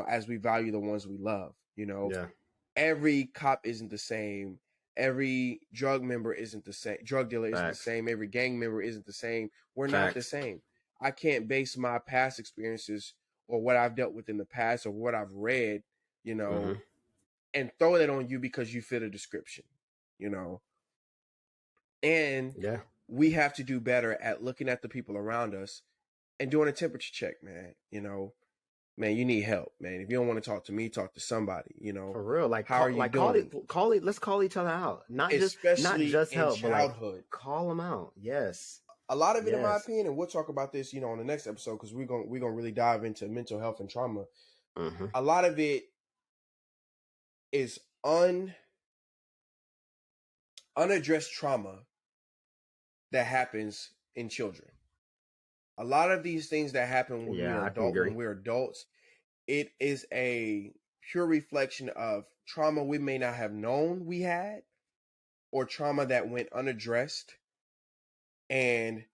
as we value the ones we love. Yeah. Every cop isn't the same. Every drug member isn't the same. Drug dealer isn't the same. Every gang member isn't the same. We're not the same. I can't base my past experiences or what I've dealt with in the past or what I've read, and throw that on you because you fit a description, And we have to do better at looking at the people around us and doing a temperature check, man. Man, you need help, man. If you don't want to talk to me, talk to somebody, For real. Like, how are you doing? Let's call each other out. Not Especially just help, childhood. But like, call them out. Yes. A lot of it, in my opinion, and we'll talk about this, on the next episode, because we're gonna really dive into mental health and trauma. Mm-hmm. A lot of it is unaddressed trauma that happens in children. A lot of these things that happen when we're adults, it is a pure reflection of trauma we may not have known we had, or trauma that went unaddressed and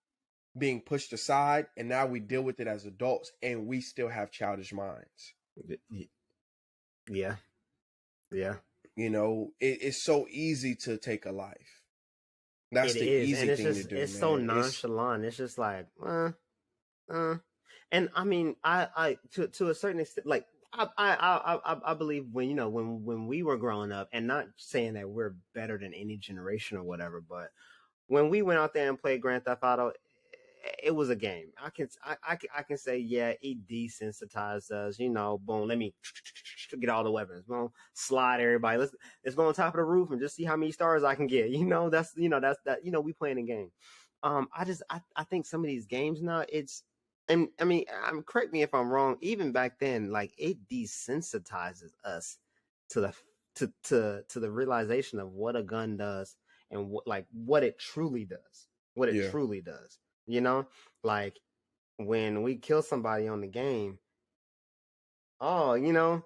being pushed aside, and now we deal with it as adults, and we still have childish minds. Yeah. It's so easy to take a life. That's the easy thing to do. It's so nonchalant. It's just like, and I mean, I to a certain extent, like I believe when we were growing up, and not saying that we're better than any generation or whatever, but when we went out there and played Grand Theft Auto, it was a game. I can say, yeah, it desensitized us. Boom, let me get all the weapons. Boom, slide everybody. Let's go on top of the roof and just see how many stars I can get. That's we playing a game. I think some of these games now, and I mean, correct me if I'm wrong. Even back then, like, it desensitizes us to the realization of what a gun does and what it truly does. What it truly does. Like when we kill somebody on the game, they're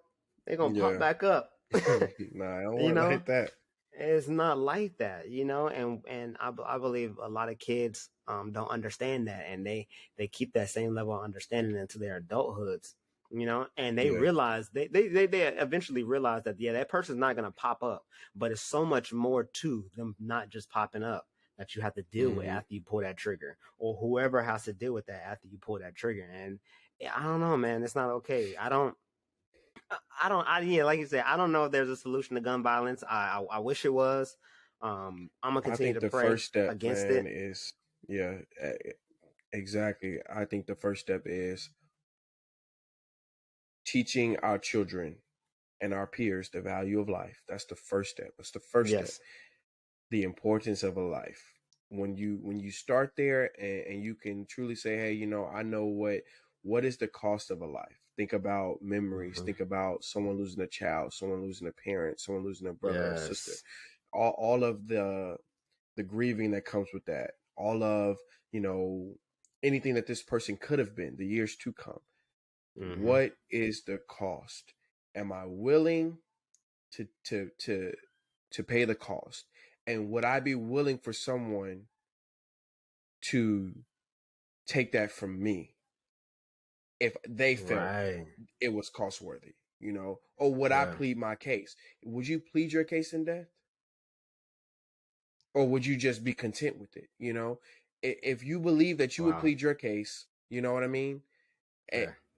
gonna pop back up. Nah, I don't want like that. It's not like that, and I believe a lot of kids don't understand that, and they keep that same level of understanding into their adulthoods, and they realize they eventually realize that that person's not gonna pop up, but it's so much more to them not just popping up that you have to deal with after you pull that trigger, or whoever has to deal with that after you pull that trigger. And I don't know, man, it's not okay. Like you said, I don't know if there's a solution to gun violence. I wish it was. I'm gonna continue to pray against it. Is exactly. I think the first step is teaching our children and our peers the value of life. That's the first step. That's the first step. The importance of a life. When you start there and you can truly say, hey, I know what is the cost of a life. Think about memories. Think about someone losing a child, someone losing a parent, someone losing a brother or sister. All of the grieving that comes with that. All of, anything that this person could have been, the years to come. What is the cost? Am I willing to pay the cost? And would I be willing for someone to take that from me if they felt it was cost worthy, or would I plead my case? Would you plead your case in death? Or would you just be content with it? If you believe that you would plead your case, you know what I mean?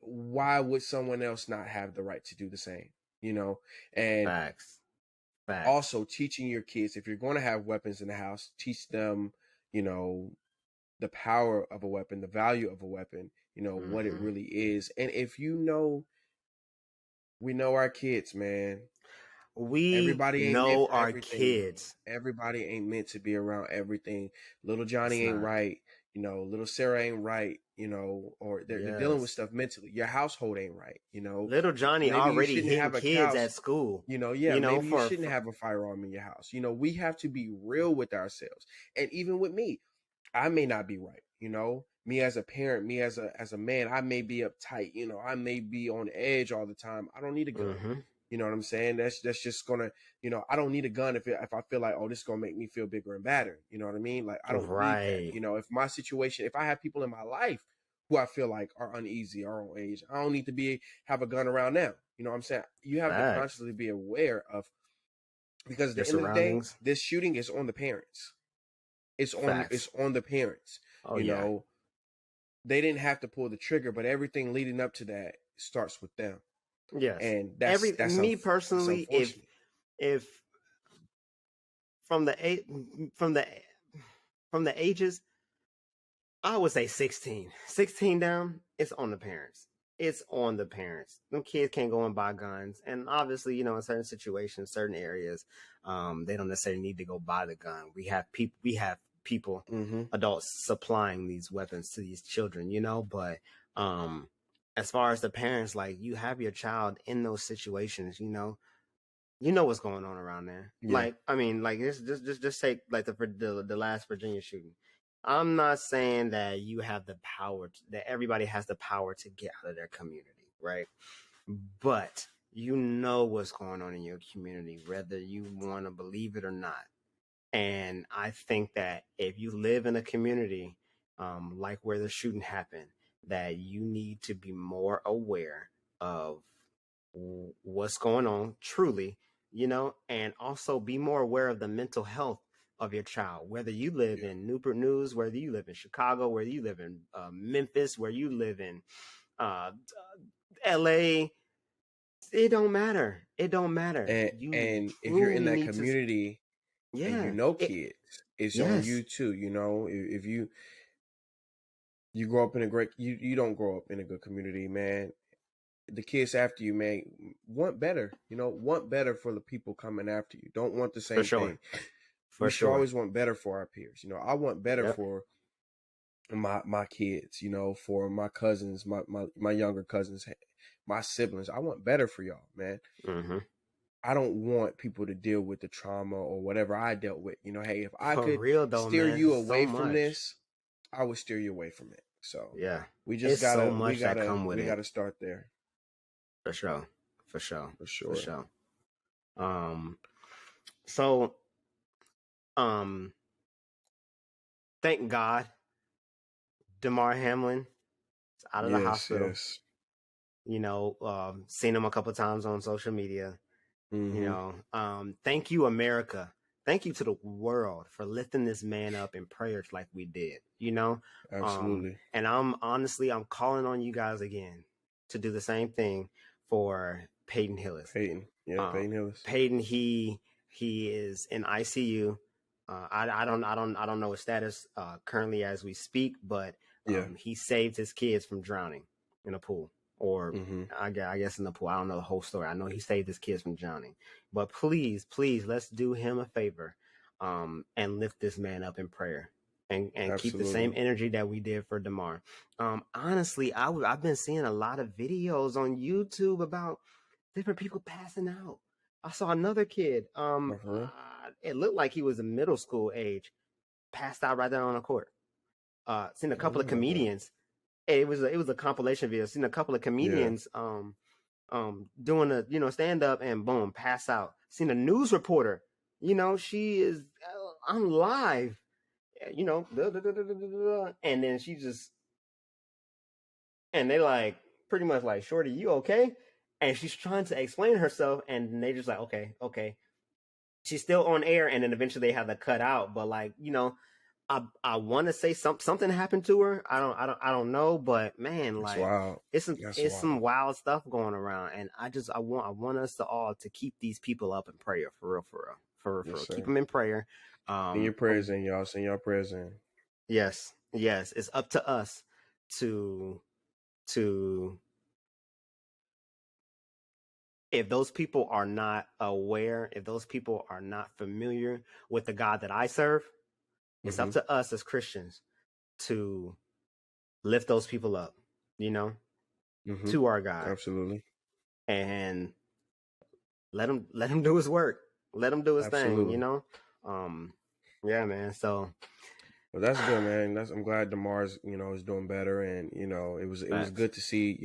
Why would someone else not have the right to do the same? And Facts. Also teaching your kids, if you're going to have weapons in the house, teach them, the power of a weapon, the value of a weapon, what it really is. And if we know our kids, man. Everybody know our kids. Everybody ain't meant to be around everything. Little Johnny ain't right. Little Sarah ain't right. Or they're dealing with stuff mentally. Your household ain't right. Little Johnny already hitting kids at school. Maybe you shouldn't have a firearm in your house. We have to be real with ourselves. And even with me, I may not be right. Me as a parent, me as a man, I may be uptight. I may be on edge all the time. I don't need a gun. You know what I'm saying? That's just gonna, I don't need a gun if I feel like, oh, this is gonna make me feel bigger and badder. You know what I mean? Like, I don't need that. If my situation, if I have people in my life who I feel like are uneasy, are on age, I don't need to have a gun around them. You know what I'm saying? You have to constantly be aware of, because at the end of the day, this shooting is on the parents. It's on the parents. Oh, you know, they didn't have to pull the trigger, but everything leading up to that starts with them. Yes. And that's me personally, if from the ages, I would say 16 down, it's on the parents. It's on the parents. Them kids can't go and buy guns. And obviously, in certain situations, certain areas, they don't necessarily need to go buy the gun. We have people, adults supplying these weapons to these children, but as far as the parents, like, you have your child in those situations, you know what's going on around there. Yeah. Like, I mean, like, just take like the last Virginia shooting. I'm not saying that you have the power that everybody has the power to get out of their community, right? But what's going on in your community, whether you want to believe it or not. And I think that if you live in a community like where the shooting happened, that you need to be more aware of what's going on truly, and also be more aware of the mental health of your child, whether you live in Newport News, whether you live in Chicago, whether you live in Memphis, where you live in LA. It don't matter. And if you're in that community, and kids, it's on you too. If you grow up in you don't grow up in a good community, man. The kids after you, man, want better. Want better for the people coming after you. Don't want the same thing. We should always want better for our peers. I want better for my kids. For my cousins, my younger cousins, my siblings. I want better for y'all, man. Mm-hmm. I don't want people to deal with the trauma or whatever I dealt with. Hey, if I could steer you away from this, I would steer you away from it. So we just gotta we gotta start there. For sure. So thank God Damar Hamlin is out of the hospital. Yes. Seen him a couple times on social media. Mm-hmm. Thank you, America. Thank you to the world for lifting this man up in prayers like we did. Absolutely. And I'm calling on you guys again to do the same thing for Peyton Hillis. Peyton Hillis. Peyton, he is in ICU. I don't know his status currently as we speak, but he saved his kids from drowning in a pool, or I guess in the pool. I don't know the whole story. I know he saved his kids from drowning. But please, let's do him a favor, and lift this man up in prayer, and keep the same energy that we did for Damar. Honestly, I've been seeing a lot of videos on YouTube about different people passing out. I saw another kid. It looked like he was a middle school age, passed out right there on the court. Seen a couple of comedians. It was a compilation video. Seen a couple of comedians doing a stand up and boom, pass out. Seen a news reporter. She is on live. And then she just, and they like pretty much like, "Shorty, you okay?" And she's trying to explain herself, and they just like, okay. She's still on air, and then eventually they have to cut out. But like, I want to say something happened to her. I don't know, but man, like, it's some wild stuff going around, and I want us to all to keep these people up in prayer, for real. Keep them in prayer. Send your prayers in, y'all. Send your prayers in. Yes, it's up to us to. If those people are not aware, if those people are not familiar with the God that I serve, it's up to us as Christians to lift those people up, to our God. Absolutely. And let him do his work. Let him do his thing, Yeah, man. So. Well, that's good, man. I'm glad Damar's, is doing better, and it was good to see,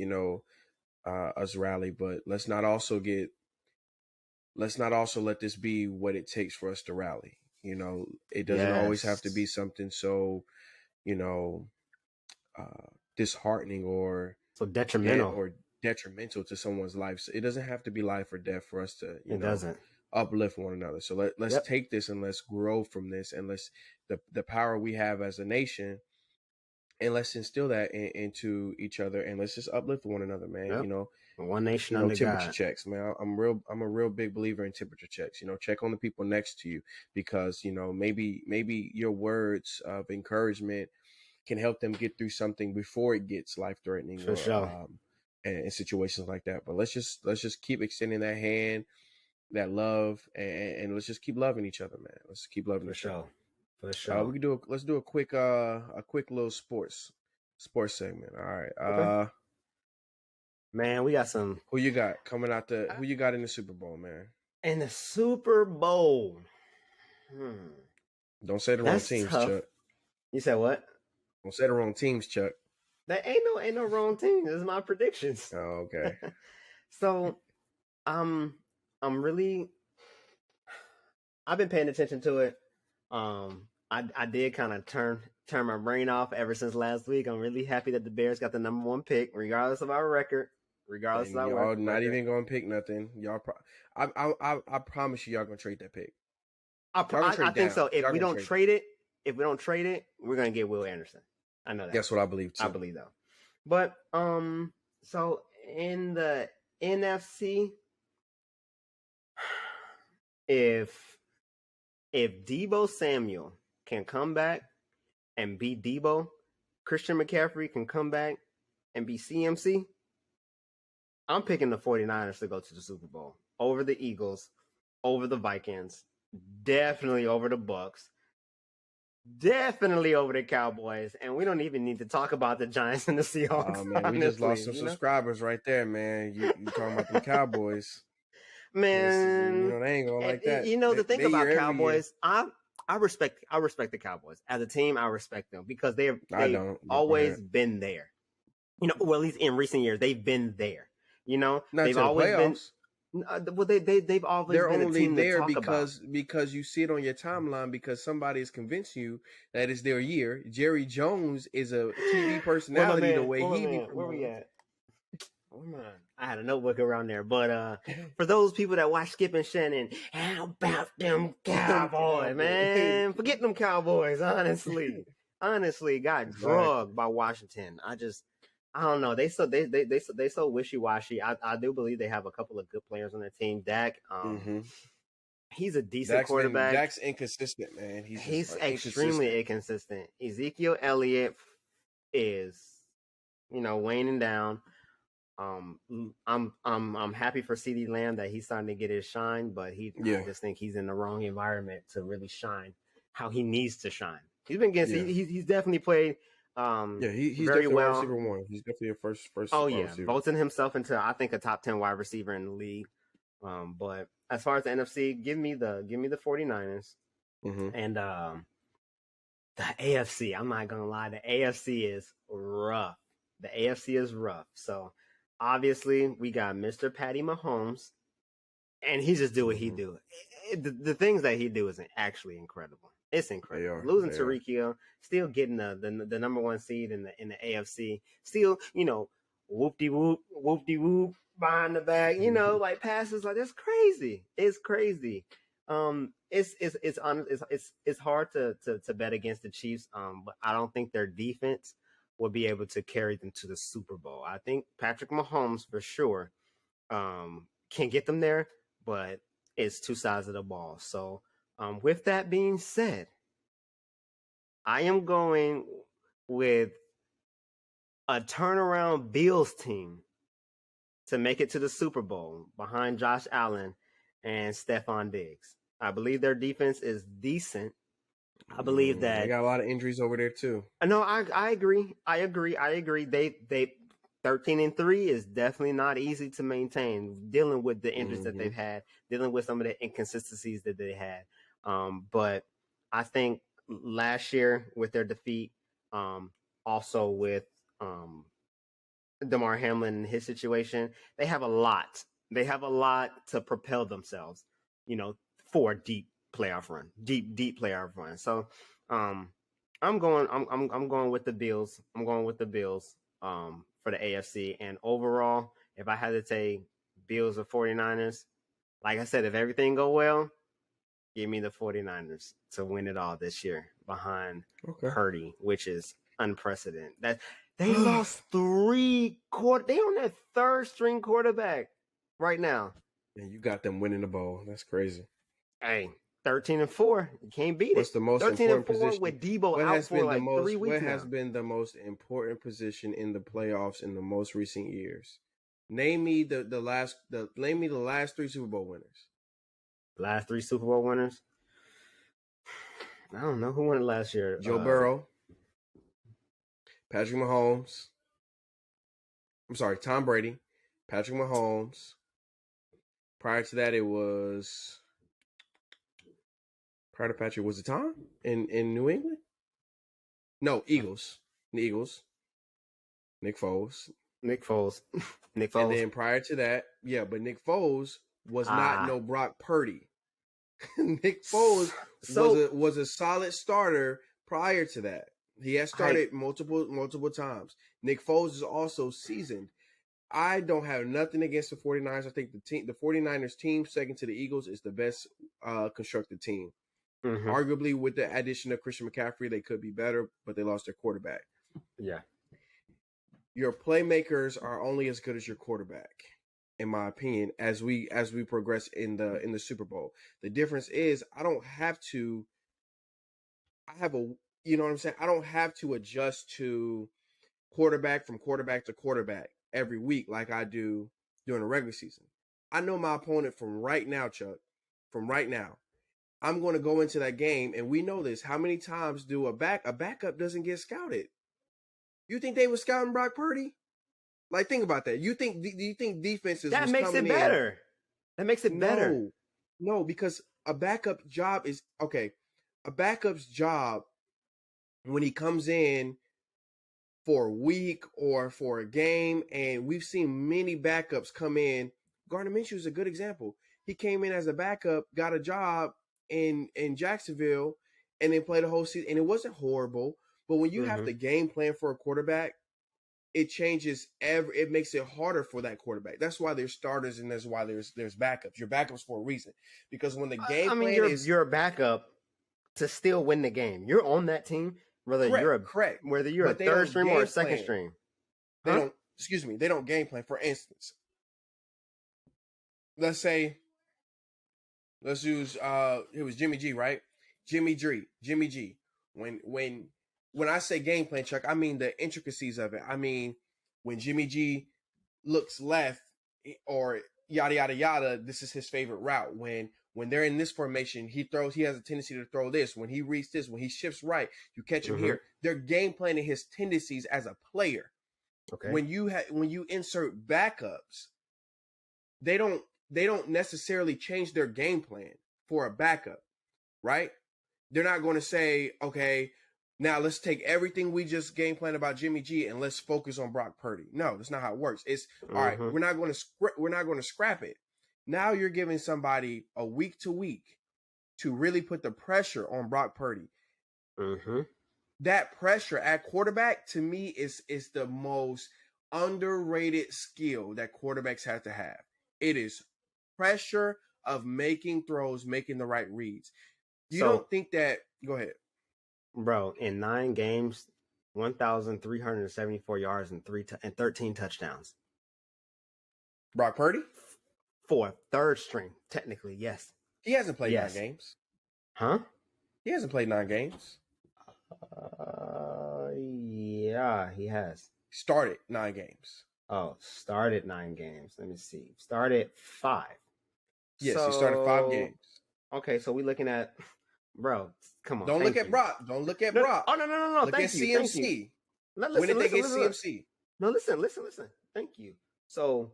us rally, but let's not also get let's not also let this be what it takes for us to rally. You know, it doesn't always have to be Yes. something so, you know, disheartening or So detrimental. or detrimental to someone's life. So it doesn't have to be life or death for us to, It doesn't. uplift one another. So let's take this and let's grow from this, and let's the power we have as a nation, and let's instill that into each other, and let's just uplift one another, man. Yep. You know, one nation under temperature God. checks, man. I'm a real big believer in temperature checks. You know, check on the people next to you, because maybe your words of encouragement can help them get through something before it gets life threatening, For sure. And situations like that. But let's just keep extending that hand, that love, and let's just keep loving each other, man. Let's keep loving each other. For sure. We can let's do a quick little sports segment. All right. Okay. Man, we got some. Who you got coming out who you got in the Super Bowl, man? In the Super Bowl. Don't say the wrong teams, tough. Chuck. You said what? Don't say the wrong teams, Chuck. There ain't no wrong team. This is my predictions. Oh, okay. So, I'm really. I've been paying attention to it. I did kind of turn my brain off ever since last week. I'm really happy that the Bears got the number 1 pick, regardless of our record. Regardless of our y'all not even gonna pick nothing. Y'all, I promise you, y'all gonna trade that pick. I think so. If we don't trade it, we're gonna get Will Anderson. I know that. That's what I believe too. I believe though. But so in the NFC, if Deebo Samuel can come back and be Deebo, Christian McCaffrey can come back and be CMC, I'm picking the 49ers to go to the Super Bowl over the Eagles, over the Vikings, definitely over the Bucks, definitely over the Cowboys, and we don't even need to talk about the Giants and the Seahawks. Oh, man, honestly, we just lost some subscribers right there, man. You talking about the Cowboys? Man, they ain't going like that. The thing about Cowboys, I respect the Cowboys as a team. I respect them because they've always been there. Well, at least in recent years, they've been there. They've always been. Well, they've always they're been only a team there to talk because you see it on your timeline because somebody has convinced you that it's their year. Jerry Jones is a TV personality the way he be. Where we at? I had a notebook around there, but for those people that watch Skip and Shannon, how about them Cowboys, man? Forget them Cowboys, honestly. Got drugged by Washington. I don't know. They so wishy-washy. I do believe they have a couple of good players on their team. Dak, he's a decent quarterback. Dak's inconsistent, man. He's extremely inconsistent. Ezekiel Elliott is, waning down. I'm happy for CeeDee Lamb that he's starting to get his shine, but I just think he's in the wrong environment to really shine how he needs to shine. He's been getting he's definitely played he's very well. Receiver 1. He's definitely a first. Oh yeah, receiver. Voting himself into I think a top 10 wide receiver in the league. But as far as the NFC, give me the 49ers. And the AFC. I'm not gonna lie, the AFC is rough. So obviously we got Mr. Patty Mahomes, and he just do what he do. The things that he do is actually incredible. It's incredible. Losing to Tyreek Hill, still getting the number 1 seed in the AFC. Still, whoop-de-whoop behind the back. Like passes like that's crazy. It's crazy. It's hard to bet against the Chiefs. But I don't think their defense will be able to carry them to the Super Bowl. I think Patrick Mahomes for sure can get them there, but it's 2 sides of the ball. So. With that being said, I am going with a turnaround Bills team to make it to the Super Bowl behind Josh Allen and Stephon Diggs. I believe their defense is decent. I believe that they got a lot of injuries over there too. No, I agree. They 13-3 is definitely not easy to maintain, dealing with the injuries that they've had, dealing with some of the inconsistencies that they had. But I think last year with their defeat, also with Damar Hamlin and his situation, they have a lot They have a lot to propel themselves, for a deep playoff run. Deep playoff run. So I'm going with the Bills. I'm going with the Bills for the AFC. And overall, if I had to take Bills or 49ers, like I said, if everything go well, give me the 49ers to win it all this year behind Purdy, which is unprecedented. That they lost 3 quarters. They on their third string quarterback right now. And you got them winning the bowl. That's crazy. Hey, 13-4. You can't beat What's it. the most important position with Debo out for like 3 weeks What now? has been the most important position in the playoffs in the most recent years? Name me the last 3 Super Bowl winners. Last 3 Super Bowl winners? I don't know who won it last year. Joe Burrow, Patrick Mahomes. I'm sorry, Tom Brady, Patrick Mahomes. Prior to that, it was. Prior to Patrick, was it Tom in New England? No, Eagles. The Eagles. Nick Foles. And then prior to that, but Nick Foles was not no Brock Purdy. Nick Foles was a solid starter prior to that. He has started multiple times. Nick Foles is also seasoned. I don't have nothing against the 49ers. I think the 49ers team, second to the Eagles, is the best constructed team. Mm-hmm. Arguably, with the addition of Christian McCaffrey, they could be better, but they lost their quarterback. Yeah. Your playmakers are only as good as your quarterback, in my opinion, as we progress in the Super Bowl. The difference is I don't have to adjust to quarterback from quarterback to quarterback every week like I do during the regular season. I know my opponent from right now, Chuck. From right now. I'm going to go into that game, and we know this. How many times do a backup doesn't get scouted? You think they were scouting Brock Purdy? Like, think about that. Do you think defenses that makes it better? That makes it better. No, because a backup job is okay. A backup's job when he comes in for a week or for a game, and we've seen many backups come in. Gardner Minshew is a good example. He came in as a backup, got a job in Jacksonville, and then played the whole season, and it wasn't horrible. But when you have to game plan for a quarterback, it changes it makes it harder for that quarterback. That's why there's starters and that's why there's backups. Your backups for a reason. Because when the game plan you're a backup to still win the game. You're on that team, whether you're a third string or a second string. They don't game plan. For instance, let's use it was Jimmy G, right? Jimmy G. When I say game plan, Chuck, I mean the intricacies of it. I mean, when Jimmy G looks left or yada, yada, yada, this is his favorite route. When they're in this formation, he has a tendency to throw this. When he reads this, when he shifts right, you catch him here. They're game planning his tendencies as a player. Okay. When you insert backups, they don't necessarily change their game plan for a backup, right? They're not going to say, okay, now let's take everything we just game plan about Jimmy G and let's focus on Brock Purdy. No, that's not how it works. It's all right. We're not going to scrap it. Now you're giving somebody a week to week to really put the pressure on Brock Purdy. That pressure at quarterback to me is the most underrated skill that quarterbacks have to have. It is pressure of making throws, making the right reads. You don't think that? Go ahead. Bro, in 9 games, 1,374 yards and 13 touchdowns. Brock Purdy? For third string, technically, yes. He hasn't played 9 games. Huh? He hasn't played 9 games. Yeah, he has. Started 9 games. Oh, started 9 games. Let me see. Started 5. Yes, he started 5 games. Okay, so we're looking at... Bro, come on. Don't look at Brock. Don't look at Brock. Oh, no. Look at CMC. When did they get CMC? No, listen. Thank you. So,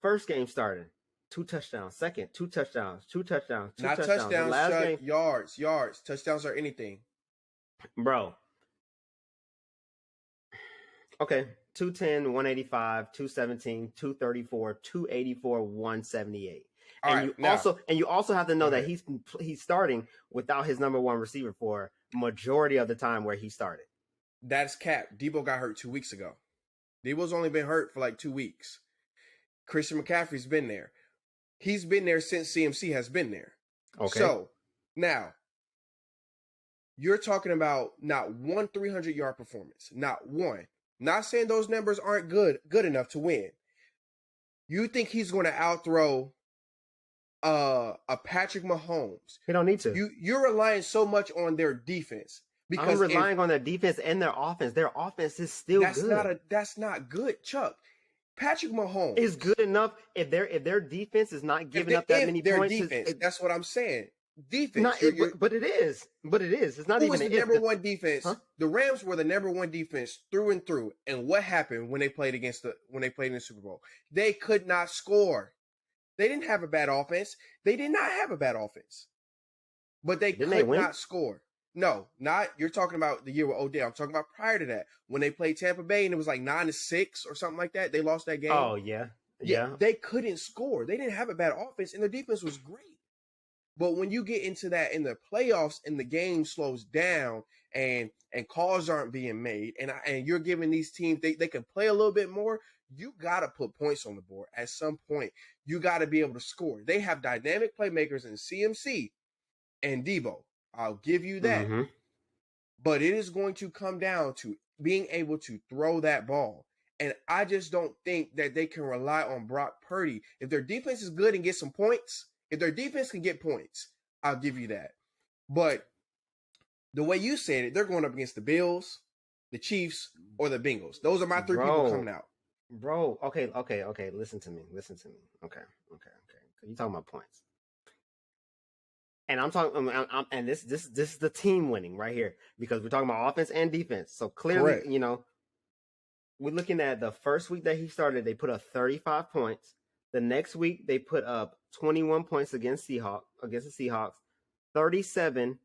first game started. 2 touchdowns. Second, 2 touchdowns. 2 touchdowns. Not touchdowns, last game, yards. Touchdowns are anything. Bro. Okay, 210, 185, 217, 234, 284, 178. All And right, now you also have to know go that ahead. he's starting without his number one receiver for majority of the time where he started. That's cap. Debo got hurt 2 weeks ago. Debo's only been hurt for like 2 weeks. Christian McCaffrey's been there. He's been there since CMC has been there. Okay. So now you're talking about not one 300-yard performance, not one. Not saying those numbers aren't good enough to win. You think he's going to outthrow a Patrick Mahomes? He don't need to. You're relying so much on their defense because I'm relying on their defense and their offense. Their offense is still good. That's not good, Chuck. Patrick Mahomes is good enough if their defense is not giving up that many points. Defense, that's what I'm saying. Defense, not, but it is. It's not who even was the number one defense. Huh? The Rams were the number one defense through and through. And what happened when they played in the Super Bowl? They could not score. They didn't have a bad offense. They did not have a bad offense, but they could not score. No, not you're talking about the year with Odell. I'm talking about prior to that when they played Tampa Bay and it was like 9-6 or something like that. They lost that game. Oh yeah. They couldn't score. They didn't have a bad offense, and their defense was great. But when you get into that in the playoffs and the game slows down and calls aren't being made, and you're giving these teams they can play a little bit more, you got to put points on the board. At some point, you got to be able to score. They have dynamic playmakers in CMC and Debo. I'll give you that. Mm-hmm. But it is going to come down to being able to throw that ball. And I just don't think that they can rely on Brock Purdy. If their defense is good and get some points, if their defense can get points, I'll give you that. But the way you said it, they're going up against the Bills, the Chiefs, or the Bengals. Those are my three people coming out. Bro, okay. Listen to me. Okay. You talking about points. And I'm talking, and this is the team winning right here because we're talking about offense and defense. So clearly, correct. We're looking at the first week that he started, they put up 35 points. The next week, they put up 21 points against the Seahawks, 37,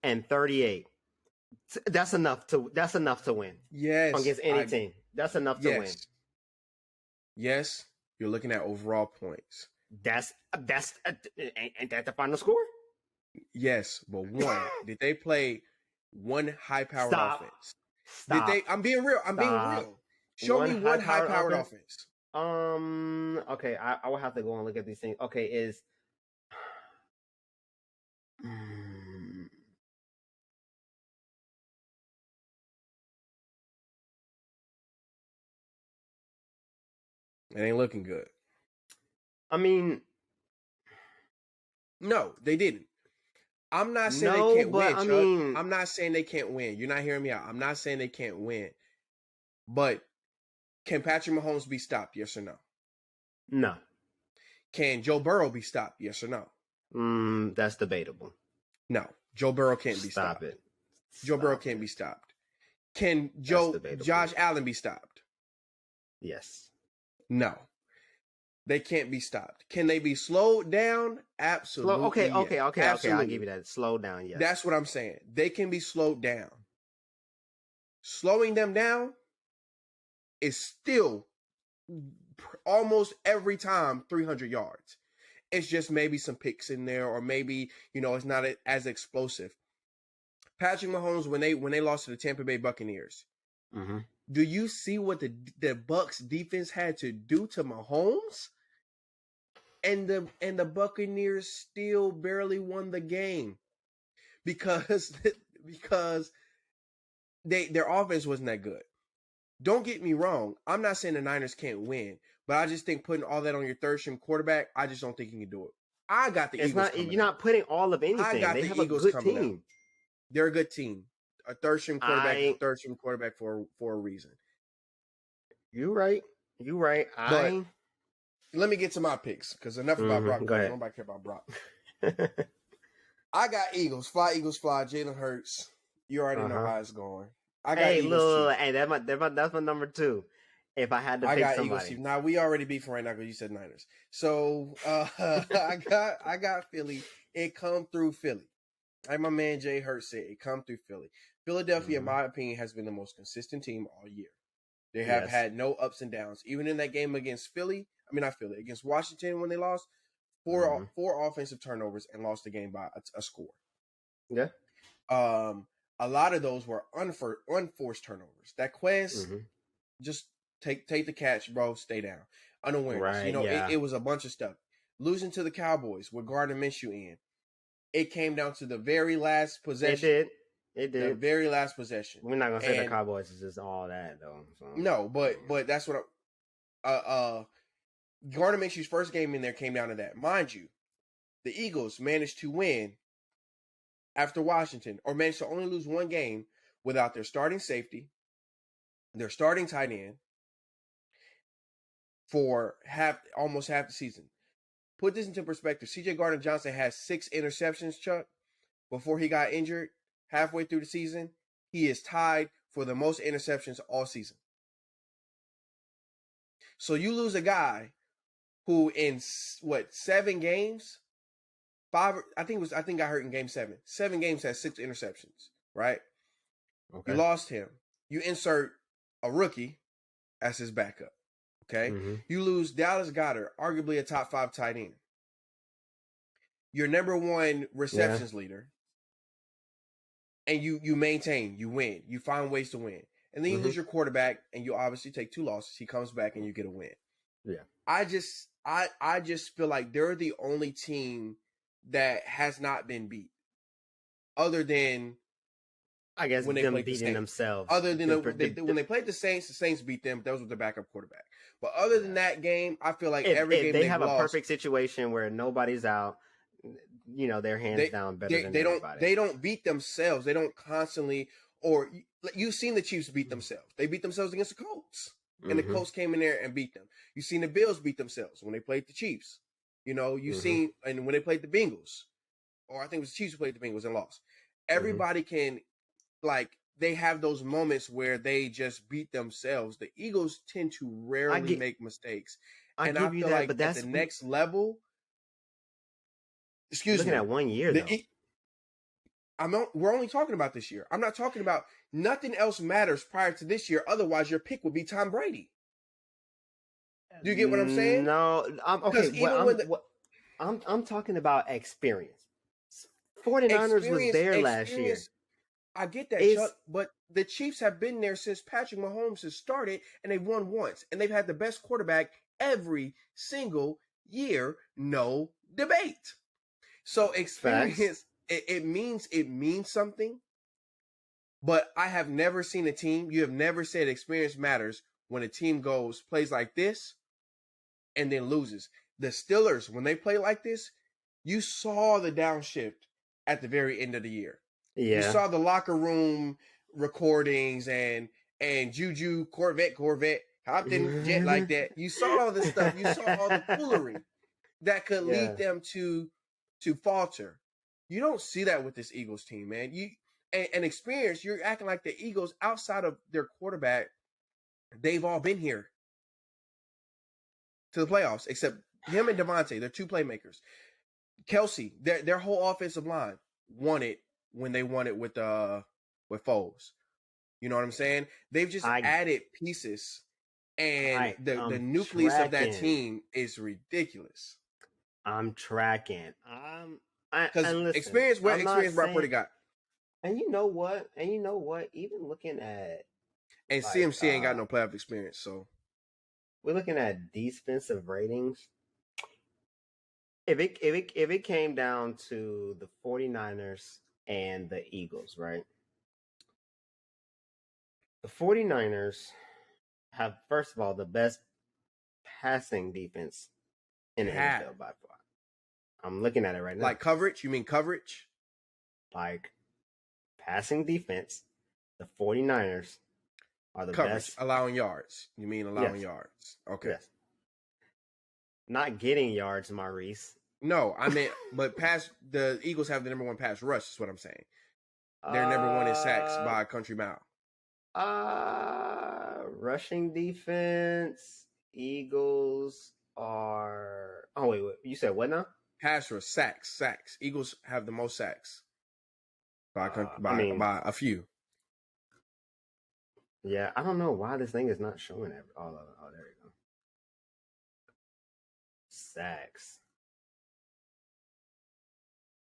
and 38. That's enough to win. Yes. Against any team. That's enough to win. Yes. You're looking at overall points. Ain't that the final score? Yes, but one, did they play one high-powered offense? Did they? I'm being real. Show me one high-powered offense. Okay, I will have to go and look at these things. Okay, is it ain't looking good. I mean, no, they didn't. I'm not saying they can't win, Chuck. I'm not saying they can't win. You're not hearing me out. I'm not saying they can't win. But can Patrick Mahomes be stopped? Yes or no? No. Can Joe Burrow be stopped? Yes or no? That's debatable. No. Joe Burrow can't be stopped. Joe Burrow can't be stopped. Can Josh Allen be stopped? Yes. No. They can't be stopped. Can they be slowed down? Absolutely. Okay. I'll give you that. Slow down, yes. That's what I'm saying. They can be slowed down. Slowing them down is still almost every time 300 yards. It's just maybe some picks in there, or maybe, it's not as explosive. Patrick Mahomes, when they lost to the Tampa Bay Buccaneers, mm-hmm. Do you see what the Bucs defense had to do to Mahomes? And the Buccaneers still barely won the game because their offense wasn't that good. Don't get me wrong. I'm not saying the Niners can't win, but I just think putting all that on your third string quarterback, I just don't think you can do it. I got the Eagles. You're not putting all of anything. They have Eagles a good team. Out. They're a good team. A third string quarterback, for a reason. You're right. But let me get to my picks because enough about Brock. Nobody care about Brock. I got Eagles. Fly, Eagles, fly. Jalen Hurts. You already know how it's going. I got Eagles. Hey, that's my number 2. If I had to pick somebody. Eagles. Now we already beefing right now because you said Niners. So I got Philly. It come through Philly. Like my man Jay Hurts said, it come through Philly. Philadelphia, in my opinion, has been the most consistent team all year. They have had no ups and downs. Even in that game against against Washington when they lost, four offensive turnovers and lost the game by a score. Yeah. A lot of those were unforced turnovers. That Quez, just take the catch, bro. Stay down. Unawareness. Right, it was a bunch of stuff. Losing to the Cowboys with Gardner Minshew in. It came down to the very last possession. It did. The very last possession. We're not gonna say the Cowboys is just all that though. So. No, but that's what Gardner Minshew's first game in there came down to that. Mind you, the Eagles managed to win after Washington, or managed to only lose one game without their starting safety, their starting tight end for almost half the season. Put this into perspective. C.J. Gardner-Johnson has 6 interceptions, Chuck, before he got injured halfway through the season. He is tied for the most interceptions all season. So you lose a guy who in 7 games, 5, I think got hurt in game 7. 7 games has 6 interceptions, right? Okay. You lost him. You insert a rookie as his backup. Okay. You lose Dallas Goedert, arguably a top 5 tight end. Your number 1 receptions leader. And you maintain, you win. You find ways to win. And then you lose your quarterback and you obviously take 2 losses. He comes back and you get a win. Yeah. I just feel like they're the only team that has not been beat. Other than I guess when they played beating themselves. Other than when they played the Saints beat them. That was with their backup quarterback. But other than that game, I feel like every game they have a perfect situation where nobody's out. They're hands down better than everybody. They don't beat themselves. They don't constantly. Or you've seen the Chiefs beat themselves. They beat themselves against the Colts, and the Colts came in there and beat them. You've seen the Bills beat themselves when they played the Chiefs. You've seen, and when they played the Bengals, or I think it was the Chiefs who played the Bengals and lost. Everybody can. They have those moments where they just beat themselves. The Eagles tend to rarely make mistakes. I feel like at the next level, looking at 1 year, though. We're only talking about this year. I'm not talking about nothing else matters prior to this year. Otherwise, your pick would be Tom Brady. Do you get what I'm saying? No, I'm talking about experience. 49ers was there last year. I get that, Chuck, but the Chiefs have been there since Patrick Mahomes has started, and they've won once, and they've had the best quarterback every single year, no debate. So experience, it means something, but I have never seen a team. You have never said experience matters when a team plays like this, and then loses. The Steelers, when they play like this, you saw the downshift at the very end of the year. Yeah. You saw the locker room recordings and Juju Corvette hopped in jet like that. You saw all this stuff. You saw all the foolery that could lead them to falter. You don't see that with this Eagles team, man. And experience, you're acting like the Eagles outside of their quarterback, they've all been here to the playoffs, except him and Devontae. They're 2 playmakers. Kelsey, their whole offensive line won it when they won it with Foles. You know what I'm saying? They've just added pieces, and the nucleus of that team is ridiculous. I'm tracking. Because experience brought Purdy got. And you know what? Even looking at CMC ain't got no playoff experience, so we're looking at defensive ratings. If it came down to the 49ers and the Eagles, right? The 49ers have, first of all, the best passing defense in the NFL by far. I'm looking at it right now. Like coverage? You mean coverage? Like passing defense, the 49ers are the coverage, best. Allowing yards. You mean allowing yards. Okay. Yes. Not getting yards, Maurice. No, I mean, but the Eagles have the number 1 pass rush, is what I'm saying. They're number 1 in sacks by a country mile. Rushing defense, Eagles are... Oh, wait. You said what now? Pass rush, sacks. Eagles have the most sacks by a few. Yeah, I don't know why this thing is not showing all of it. Oh, there you go. Sacks.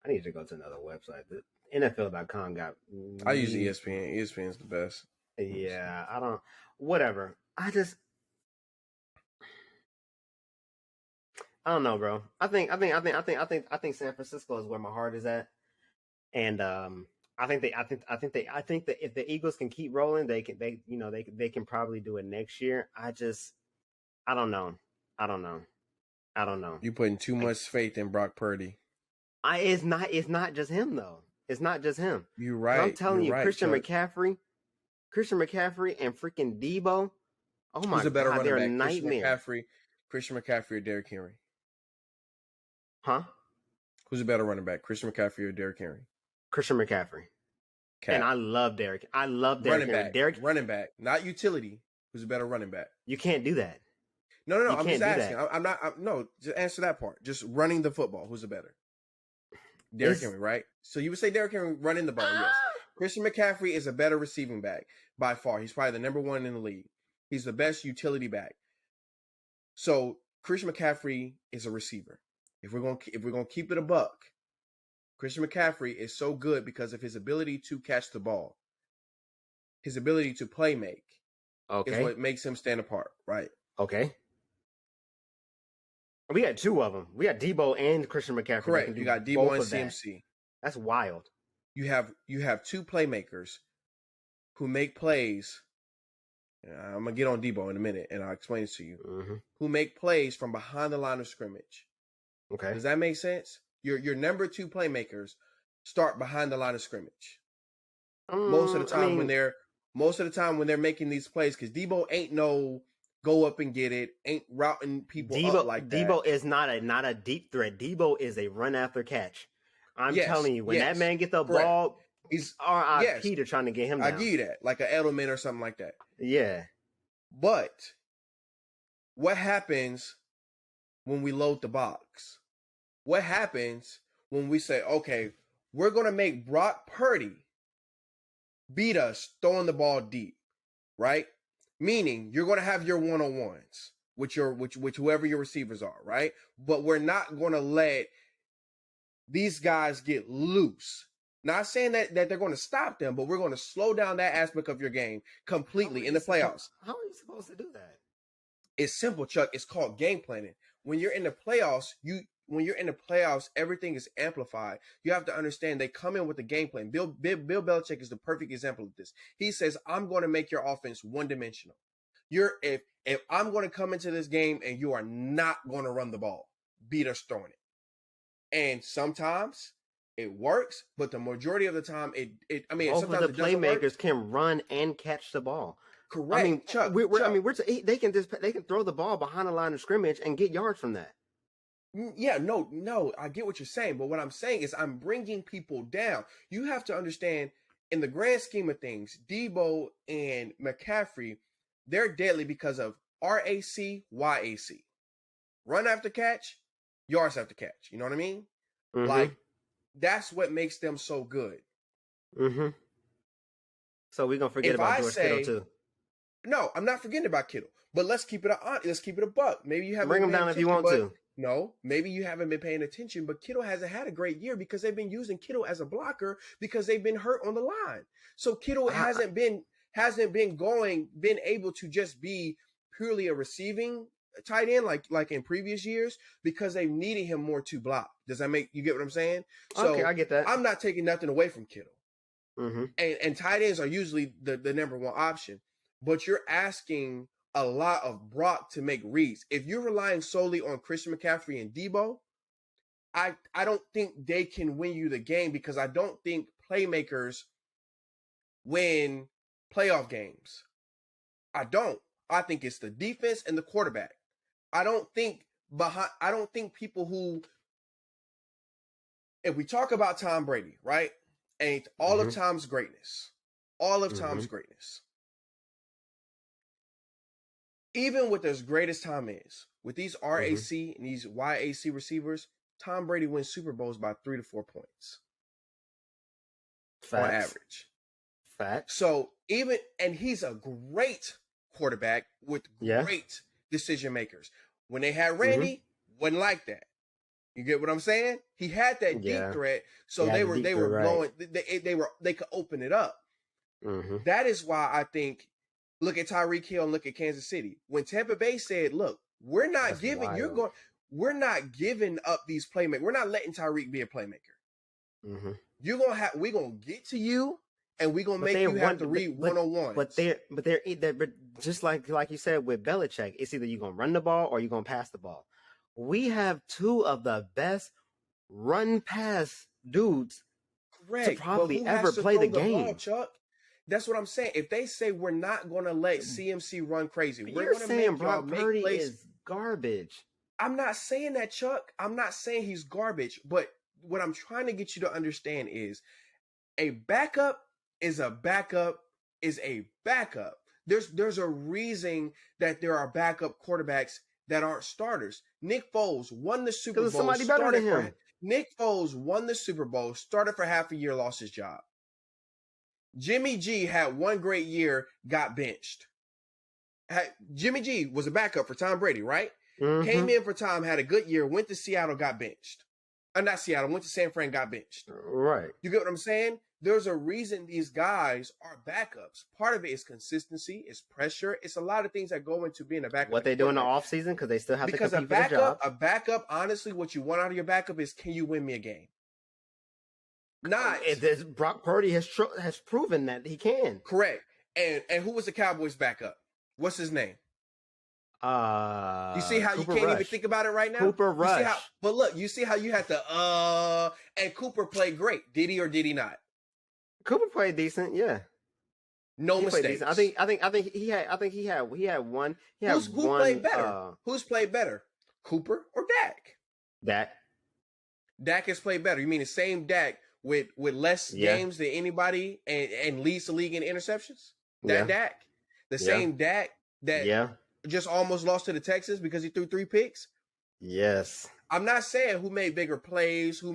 I need to go to another website. The NFL.com got. I use ESPN. ESPN's the best. Yeah, I don't. Whatever. I don't know, bro. I think San Francisco is where my heart is at, and I think that if the Eagles can keep rolling, they can probably do it next year. I don't know. You putting too much faith in Brock Purdy. It's not just him though. It's not just him. You're right. I'm telling you, right, Christian McCaffrey and freaking Debo. Oh my God, they're a nightmare. Christian McCaffrey or Derrick Henry? Huh? Who's a better running back, Christian McCaffrey or Derrick Henry? Christian McCaffrey. And I love Derrick. I love Derrick Henry. Running back, not utility. Who's a better running back? You can't do that. No. I'm just asking. No, just answer that part. Just running the football. Who's the better? Derrick Henry, right? So you would say Derrick Henry running the ball, yes. Christian McCaffrey is a better receiving back by far. He's probably the number one in the league. He's the best utility back. So Christian McCaffrey is a receiver. If we're gonna keep it a buck, Christian McCaffrey is so good because of his ability to catch the ball, his ability to play make. Okay, is what makes him stand apart, right? Okay. We got two of them. We got Debo and Christian McCaffrey. Correct. You got Debo and CMC. That's wild. You have two playmakers who make plays. I'm gonna get on Debo in a minute, and I'll explain this to you. Mm-hmm. Who make plays from behind the line of scrimmage? Okay. Does that make sense? Your number two playmakers start behind the line of scrimmage. Most of the time when they're making these plays, because Debo ain't no go up and get it, ain't routing people up like that. Debo is not a deep threat. Debo is a run after catch. I'm telling you, when that man get the ball, he's RIP to trying to get him down. I give you that, like an Edelman or something like that. Yeah. But what happens when we load the box? What happens when we say, okay, we're going to make Brock Purdy beat us throwing the ball deep, right? Meaning you're going to have your one-on-ones with whoever your receivers are, right? But we're not going to let these guys get loose. Not saying that they're going to stop them, but we're going to slow down that aspect of your game completely in the playoffs. How are you supposed to do that? It's simple, Chuck. It's called game planning. When you're in the playoffs, everything is amplified. You have to understand they come in with a game plan. Bill Belichick is the perfect example of this. He says, I'm going to make your offense one-dimensional. If I'm going to come into this game and you are not going to run the ball, beat us throwing it. And sometimes it works, but the majority of the time, both sometimes of the playmakers can run and catch the ball. Correct. I mean, Chuck, they can throw the ball behind the line of scrimmage and get yards from that. Yeah, no, I get what you're saying, but what I'm saying is I'm bringing people down. You have to understand, in the grand scheme of things, Debo and McCaffrey, they're deadly because of RAC, YAC. Run after catch, yards after catch. You know what I mean? Mm-hmm. Like, that's what makes them so good. Mm-hmm. So we're going to forget about George Kittle, too. No, I'm not forgetting about Kittle, but let's keep it a buck. Maybe you haven't bring him down if you want to. No, maybe you haven't been paying attention, but Kittle hasn't had a great year because they've been using Kittle as a blocker because they've been hurt on the line. So Kittle hasn't been able to just be purely a receiving tight end like in previous years because they've needed him more to block. Does that make you get what I'm saying? So okay, I get that. I'm not taking nothing away from Kittle. Mm-hmm. And tight ends are usually the number one option, but you're asking a lot of Brock to make reads. If you're relying solely on Christian McCaffrey and Debo, I don't think they can win you the game because I don't think playmakers win playoff games. I don't. I think it's the defense and the quarterback. I don't think people who, if we talk about Tom Brady, right? And all of Tom's greatness, Tom's greatness. Even with as great as Tom is, with these RAC and these YAC receivers, Tom Brady wins Super Bowls by 3 to 4 points. Facts. On average. Facts. So and he's a great quarterback with great decision makers. When they had Randy, wasn't like that. You get what I'm saying? He had that deep threat, so they were blowing. They could open it up. Mm-hmm. That is why I think. Look at Tyreek Hill and look at Kansas City. When Tampa Bay said, "Look, we're not we're not giving up these playmakers. We're not letting Tyreek be a playmaker. Mm-hmm. We're gonna get to you, and we're gonna make you have to read one-on-ones." But they're just like you said with Belichick. It's either you're gonna run the ball or you're gonna pass the ball. We have two of the best run pass dudes to probably ever play the game. Ball, Chuck? That's what I'm saying. If they say we're not going to let CMC run crazy, you're saying Brock Purdy is garbage. I'm not saying that, Chuck. I'm not saying he's garbage. But what I'm trying to get you to understand is a backup is a backup is a backup. There's a reason that there are backup quarterbacks that aren't starters. Nick Foles won the Super Bowl. Somebody better than him. Nick Foles won the Super Bowl, started for half a year, lost his job. Jimmy G had one great year, got benched. Jimmy G was a backup for Tom Brady, right? Mm-hmm. Came in for Tom, had a good year, went to Seattle, got benched. Not Seattle, went to San Fran, got benched. Right. You get what I'm saying? There's a reason these guys are backups. Part of it is consistency, it's pressure, it's a lot of things that go into being a backup. What they do in the offseason because they still have to compete for the job. A backup, honestly, what you want out of your backup is, can you win me a game? Brock Purdy has proven that he can. Correct. And who was the Cowboys' backup? What's his name? You see how Cooper you can't Rush. even think about it right now? Cooper Rush. But look, you see how you had to and Cooper played great. Did he or did he not? Cooper played decent, yeah. No mistakes. I think he had one. Who played better? Who's played better? Cooper or Dak? Dak has played better. You mean the same Dak with less games than anybody and leads the league in interceptions? Dak? The same Dak that just almost lost to the Texans because he threw 3 picks? Yes. I'm not saying who made bigger plays, who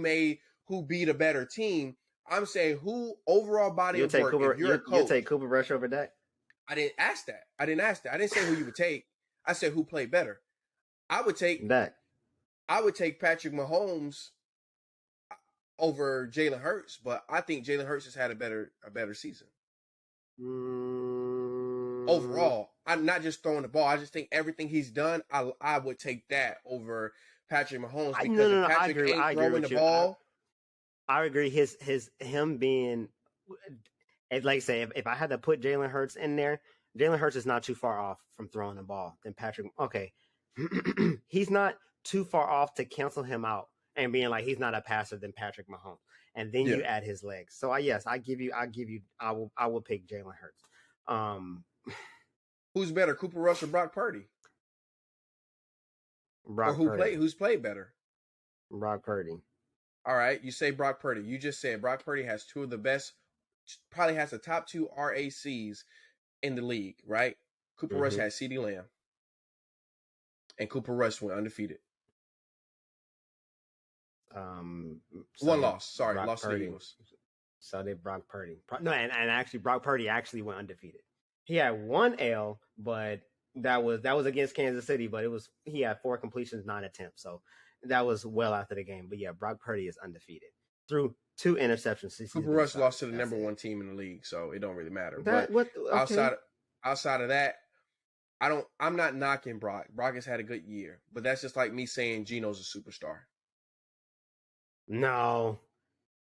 beat a better team. I'm saying who overall body of work. If you're a coach, you'll take Cooper Rush over Dak? I didn't ask that. I didn't say who you would take. I said who played better. I would take Dak. I would take Patrick Mahomes over Jalen Hurts, but I think Jalen Hurts has had a better season. Overall, I'm not just throwing the ball. I just think everything he's done, I would take that over Patrick Mahomes because if Patrick ain't throwing the ball. I agree. Him being, like I say, if I had to put Jalen Hurts in there, Jalen Hurts is not too far off from throwing the ball than Patrick. Okay, he's not too far off to cancel him out and being like he's not a passer than Patrick Mahomes. And then you add his legs. So I will pick Jalen Hurts. Who's better, Cooper Rush or Brock Purdy? Who's played better? Brock Purdy. All right, you say Brock Purdy. You just said Brock Purdy has two of the best, probably has the top 2 RACs in the league, right? Cooper Rush had CeeDee Lamb. And Cooper Rush went undefeated. One loss. Sorry, lost to the Eagles. So did Brock Purdy. No, and actually Brock Purdy actually went undefeated. He had 1 L, but that was against Kansas City, but he had 4 completions, 9 attempts. So that was well after the game. But yeah, Brock Purdy is undefeated through 2 interceptions. Cooper Rush lost to the number 1 team in the league, so it don't really matter. Outside of that, I'm not knocking Brock. Brock has had a good year, but that's just like me saying Geno's a superstar. No.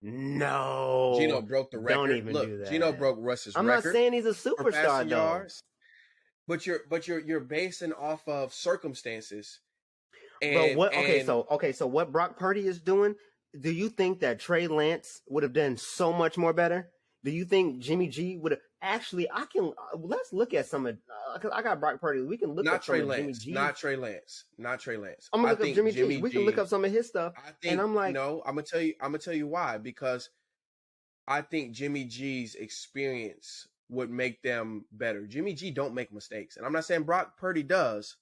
Geno broke the record. Don't even do that. Geno broke Russ's record. I'm not saying he's a superstar though. Yards, but you're basing off of circumstances. So what Brock Purdy is doing, do you think that Trey Lance would have done so much more better? Do you think Jimmy G would have let's look at some of because I got Brock Purdy. We can look at some of Jimmy G. Not Trey Lance. I'm gonna look up Jimmy G. We can look up some of his stuff. And I'm like, no, I'm gonna tell you why, because I think Jimmy G's experience would make them better. Jimmy G don't make mistakes. And I'm not saying Brock Purdy does.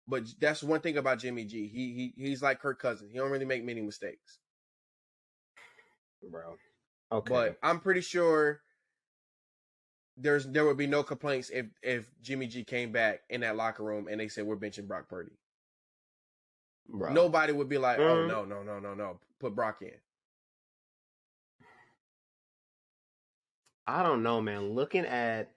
But that's one thing about Jimmy G. He's like Kirk Cousins. He don't really make many mistakes. Bro. Okay. But I'm pretty sure there would be no complaints if Jimmy G came back in that locker room and they said we're benching Brock Purdy. Bro. Nobody would be like, oh no, put Brock in. I don't know, man. Looking at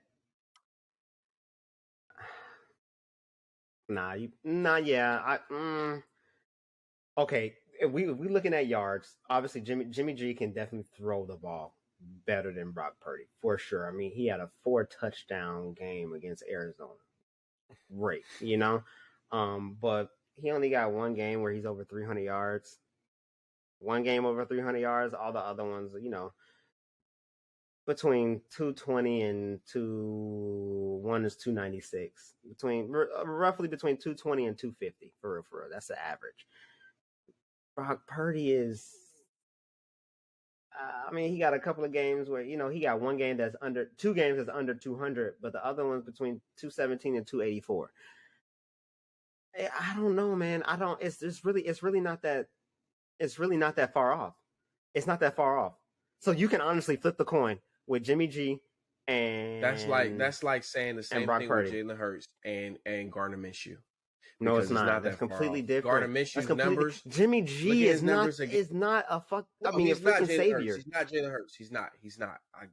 okay. If we looking at yards, obviously Jimmy G can definitely throw the ball better than Brock Purdy for sure. I mean, he had a 4 touchdown game against Arizona. Great, you know, but he only got one game where he's over 300 yards. One game over 300 yards. All the other ones, you know, between 220 and 1 is 296. Roughly between 220 and 250 for real. That's the average. Brock Purdy is. I mean, he got a couple of games where, you know, he got one game that's under 2 games that's under 200, but the other one's between 217 and 284. I don't know, man. It's really not that far off. It's not that far off. So you can honestly flip the coin with Jimmy G and that's like saying the same thing Purdy. With Jalen Hurts and Gardner Minshew. No, it's not. That's completely different. Gardner Minshew's numbers. Jimmy G is not a fuck. I mean, a freaking savior. He's not Jalen Hurts. He's not. I'm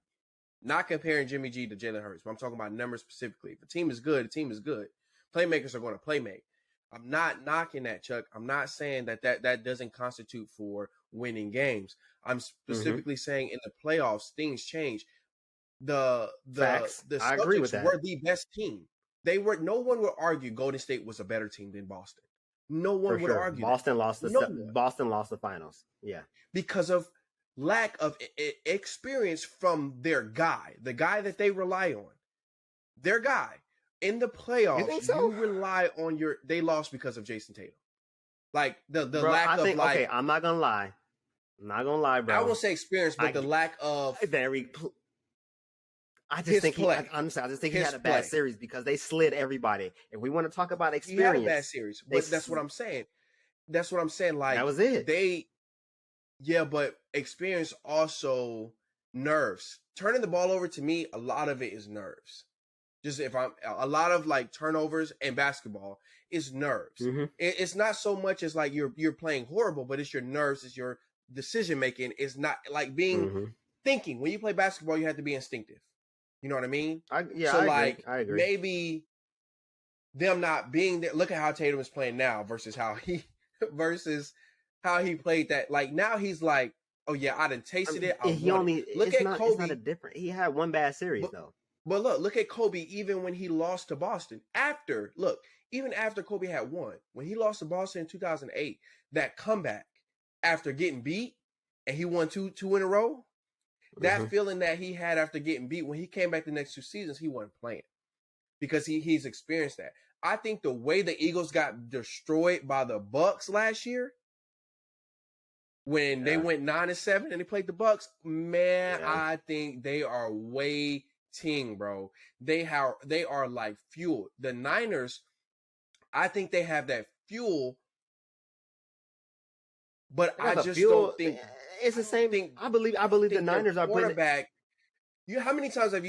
not comparing Jimmy G to Jalen Hurts, but I'm talking about numbers specifically. If a team is good, the team is good. Playmakers are going to playmake. I'm not knocking that, Chuck. I'm not saying that doesn't constitute for winning games. I'm specifically saying in the playoffs, things change. The I agree with that. Were the best team. They were. No one would argue Golden State was a better team than Boston. No one would argue. Boston lost the finals. Yeah, because of lack of experience from their guy, the guy that they rely on. Their guy in the playoffs, you rely on your. They lost because of Jason Tatum. Like the lack of like. Okay, I'm not gonna lie. Bro. I won't say experience, but the lack of I just think he had a bad series because they slid everybody. If we want to talk about experience, he had a bad series. But that's what I'm saying. Like that was it. But experience also nerves. Turning the ball over, to me, a lot of it is nerves. Just a lot of like turnovers in basketball is nerves. Mm-hmm. It's not so much as like you're playing horrible, but it's your nerves, it's your decision making. It's not like being thinking. When you play basketball, you have to be instinctive. You know what I mean? I agree. Maybe them not being there. Look at how Tatum is playing now versus how he played that. Like now he's like, oh yeah, I done tasted it. Look at Kobe. It's not a different. He had one bad series though. But look at Kobe. Even when he lost to Boston, even after Kobe had won, when he lost to Boston in 2008, that comeback after getting beat and he won two in a row. That feeling that he had after getting beat, when he came back the next 2 seasons, he wasn't playing because he's experienced that. I think the way the Eagles got destroyed by the Bucks last year, when they went 9-7 and they played the Bucks, man, I think they are waiting, bro. They are like fuel. The Niners, I think they have that fuel, but I just don't think. It's the same thing. I believe the Niners are quarterback. How many times have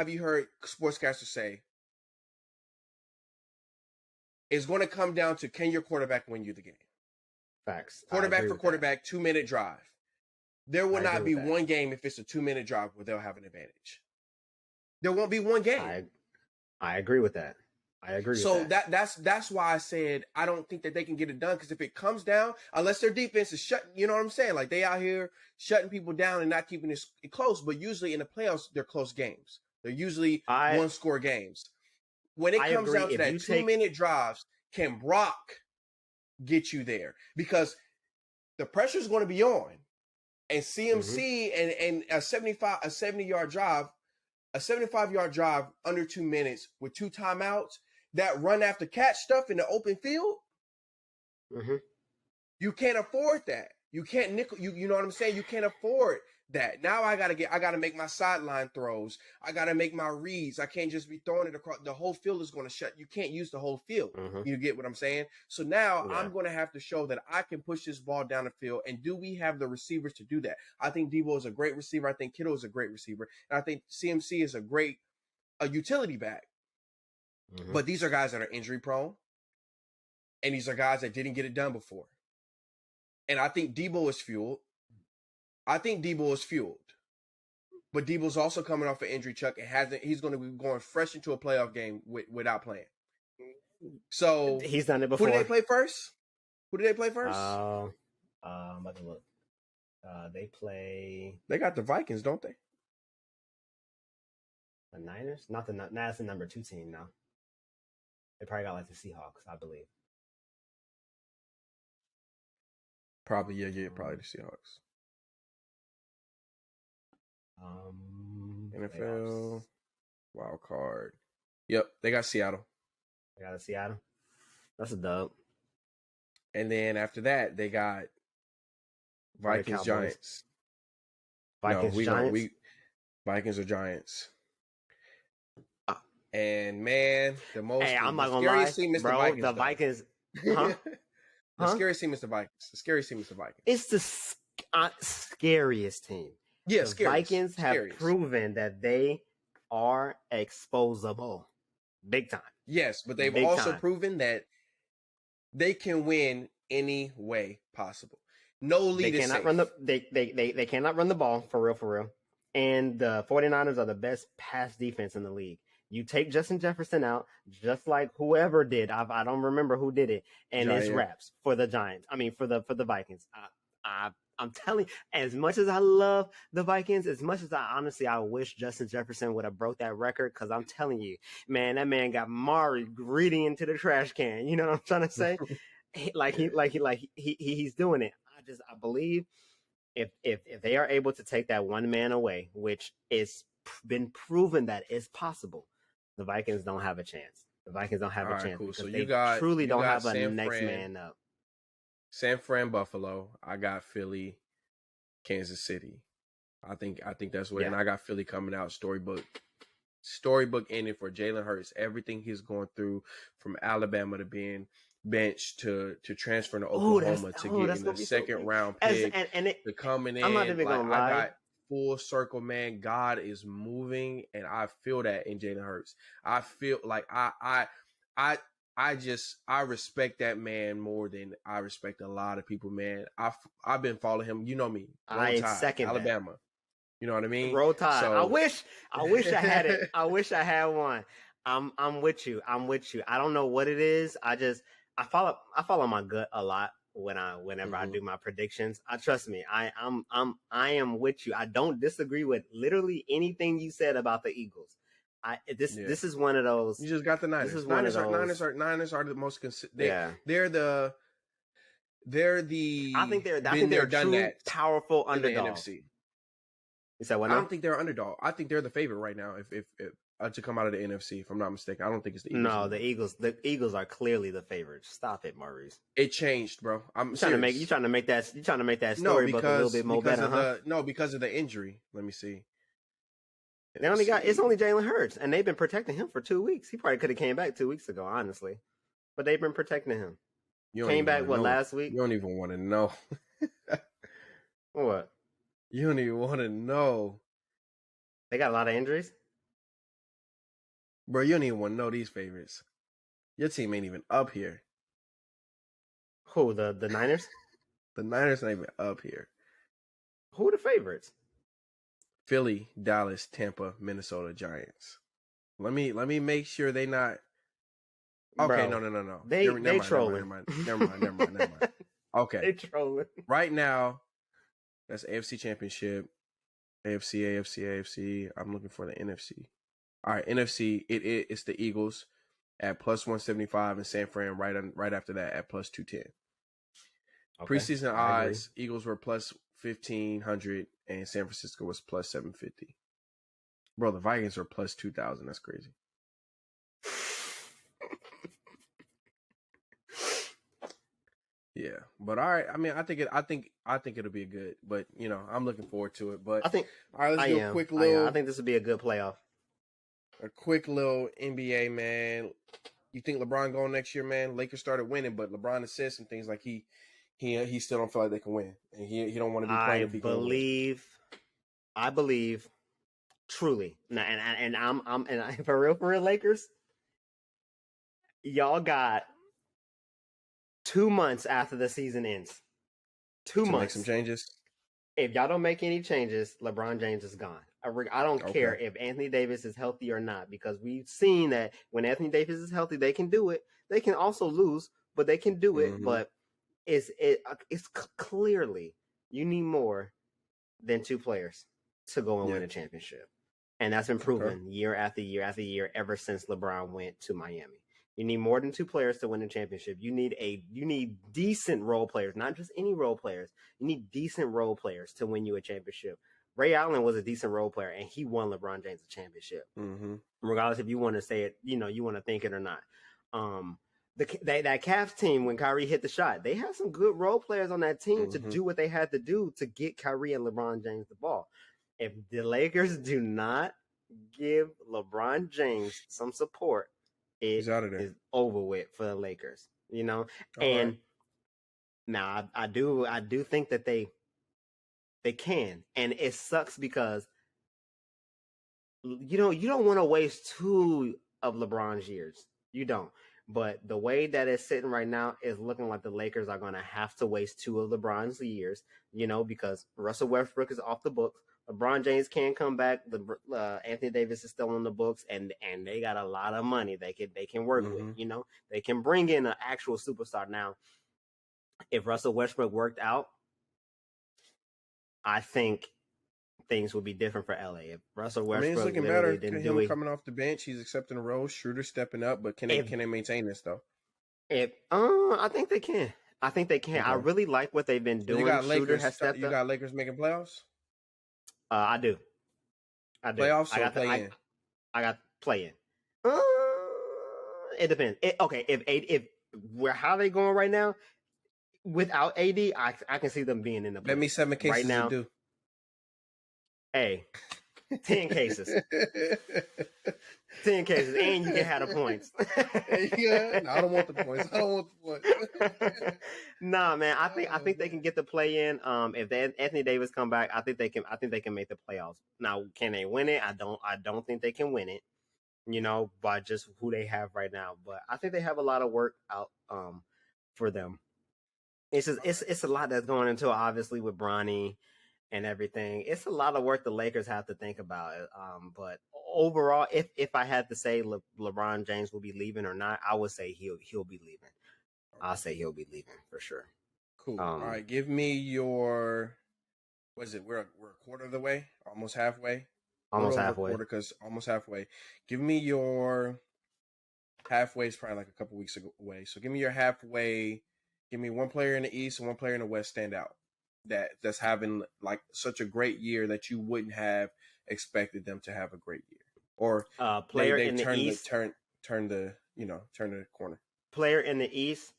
you heard sportscasters say it's going to come down to can your quarterback win you the game? Facts. Quarterback for quarterback, 2-minute drive. There will not be one game if it's a 2-minute drive where they'll have an advantage. There won't be one game. I agree with that. So that's why I said I don't think that they can get it done, because if it comes down, unless their defense is shutting, you know what I'm saying? Like they out here shutting people down and not keeping it close, but usually in the playoffs, they're close games. They're usually one-score games. When it comes down to that 2-minute drives, can Brock get you there? Because the pressure is going to be on, and CMC and a 70-yard drive, a 75-yard drive under 2 minutes with 2 timeouts. That run after catch stuff in the open field, you can't afford that. You can't nickel. You know what I'm saying? You can't afford that. Now I gotta make my sideline throws. I gotta make my reads. I can't just be throwing it across. The whole field is going to shut. You can't use the whole field. You get what I'm saying? So now I'm going to have to show that I can push this ball down the field. And do we have the receivers to do that? I think Debo is a great receiver. I think Kittle is a great receiver. And I think CMC is a great a utility back. Mm-hmm. But these are guys that are injury prone. And these are guys that didn't get it done before. And I think Debo is fueled. But Debo's also coming off an injury, Chuck. He's going to be going fresh into a playoff game without playing. So he's done it before. Who did they play first? I'm about to look. They got the Vikings, don't they? The Niners? That's the number 2 team now. They probably got like the Seahawks, I believe. Probably the Seahawks. NFL playoffs. Wild card. Yep, they got Seattle. That's a dub. And then after that, they got Vikings, Giants. Giants. Vikings or Giants. And man, the scariest team is the Vikings. The Vikings. Huh? The scariest team is the Vikings. It's the scariest team. Yeah, the Vikings have proven that they are exposable, big time. Yes, but they've also proven that they can win any way possible. No lead is safe. They cannot run the ball for real. And the 49ers are the best pass defense in the league. You take Justin Jefferson out, just like whoever did. I don't remember who did it, and it's wraps for the Giants. I mean, for the Vikings. I'm telling you, as much as I love the Vikings, as much as I wish Justin Jefferson would have broke that record, because I'm telling you, man, that man got Mari greeting into the trash can. You know what I'm trying to say? He's doing it. I believe if they are able to take that one man away, which is been proven that is possible, the Vikings don't have a chance. Cool. Because they truly don't have a next man up. San Fran, Buffalo. I got Philly, Kansas City. I think that's what. Yeah. And I got Philly coming out storybook ending for Jalen Hurts. Everything he's going through, from Alabama to being benched to transferring to Oklahoma to getting the second round pick to coming in. I'm not even gonna lie. I got full circle, man. God is moving, and I feel that in Jalen Hurts. I feel like I respect that man more than I respect a lot of people, man. I've been following him. You know me. I second Alabama. That. You know what I mean? Roll Tide. So, I wish I had it. I wish I had one. I'm with you. I don't know what it is. I follow my gut a lot whenever I do my predictions. Trust me. I am with you. I don't disagree with literally anything you said about the Eagles. This is one of those. You just got the Niners. Niners are the most consistent. They're the. I think they're true, powerful underdog. In the NFC. You said what? I don't think they're an underdog. I think they're the favorite right now. If to come out of the NFC, if I'm not mistaken, I don't think it's the Eagles. No, the Eagles. The Eagles are clearly the favorites. Stop it, Maurice. It changed, bro. You trying to make that storybook a little bit more better, huh? Because of the injury. Let me see. It's only Jalen Hurts, and they've been protecting him for 2 weeks. He probably could have came back 2 weeks ago, honestly, but they've been protecting him. Came back last week? You don't even want to know. What? You don't even want to know. They got a lot of injuries? Bro, you don't even want to know these favorites. Your team ain't even up here. Who, the Niners? The Niners ain't even up here. Who are the favorites? Philly, Dallas, Tampa, Minnesota, Giants. Let me make sure they not. Okay, bro, no. They trolling. Never mind. Okay. They trolling. Right now, that's AFC Championship, AFC. I'm looking for the NFC. All right, NFC. It's the Eagles at plus 175 and San Fran right after that at plus 210. Okay. Preseason odds: Eagles were plus 1,500 and San Francisco was plus 750. Bro, the Vikings were plus 2,000. That's crazy. Yeah, but all right. I mean, I think it'll be good. But I'm looking forward to it. But I think all right, let's do a quick little. I think this would be a good playoff. A quick little NBA, man. You think LeBron going next year, man? Lakers started winning, but LeBron has said some things like he still don't feel like they can win, and he don't want to be playing. I believe Truly. And I'm for real, Lakers, y'all got 2 months after the season ends. 2 months. Make some changes. If y'all don't make any changes, LeBron James is gone. I don't care if Anthony Davis is healthy or not, because we've seen that when Anthony Davis is healthy, they can do it. They can also lose, but they can do it. But it's clearly you need more than 2 players to go and win a championship. And that's been proven year after year after year ever since LeBron went to Miami. You need more than 2 players to win a championship. You need decent role players, not just any role players. You need decent role players to win you a championship. Ray Allen was a decent role player, and he won LeBron James a championship. Regardless if you want to say it, you want to think it or not. That Cavs team, when Kyrie hit the shot, they had some good role players on that team to do what they had to do to get Kyrie and LeBron James the ball. If the Lakers do not give LeBron James some support, it is over with for the Lakers, and now I do think that they can, and it sucks because you don't want to waste 2 of LeBron's years. You don't. But the way that it's sitting right now is looking like the Lakers are going to have to waste 2 of LeBron's years, because Russell Westbrook is off the books. LeBron James can come back. Anthony Davis is still on the books, and they got a lot of money they can work with. They can bring in an actual superstar. Now, if Russell Westbrook worked out, I think things would be different for LA. If Russell Westbrook, it's looking better. Him coming off the bench, he's accepting a role. Schroeder stepping up, but can they maintain this though? I think they can. Okay. I really like what they've been doing. You got Lakers. You got Lakers making playoffs. I do. Playoffs or play-in? I got play-in. It depends. If how they going right now without AD, I can see them being in the. Let me 7 cases right now. Do. Hey, 10 cases. 10 cases, and you can have the points. No, I don't want the points. Nah, man. I think they can get the play in. If Anthony Davis come back, I think they can make the playoffs. Now, can they win it? I don't think they can win it. By just who they have right now. But I think they have a lot of work out for them. It's just it's a lot that's going into it, obviously, with Bronny and everything. It's a lot of work the Lakers have to think about. But overall, if I had to say LeBron James will be leaving or not, I would say he'll be leaving. I'll say he'll be leaving for sure. Cool. All right, give me your. What is it? We're a quarter of the way, almost halfway. Almost halfway. Almost halfway. Give me your halfway is probably like a couple weeks away. So give me your halfway. Give me 1 player in the East and 1 player in the West stand out. That's having like such a great year that you wouldn't have expected them to have a great year, or player in the East turn the corner. Player in the East,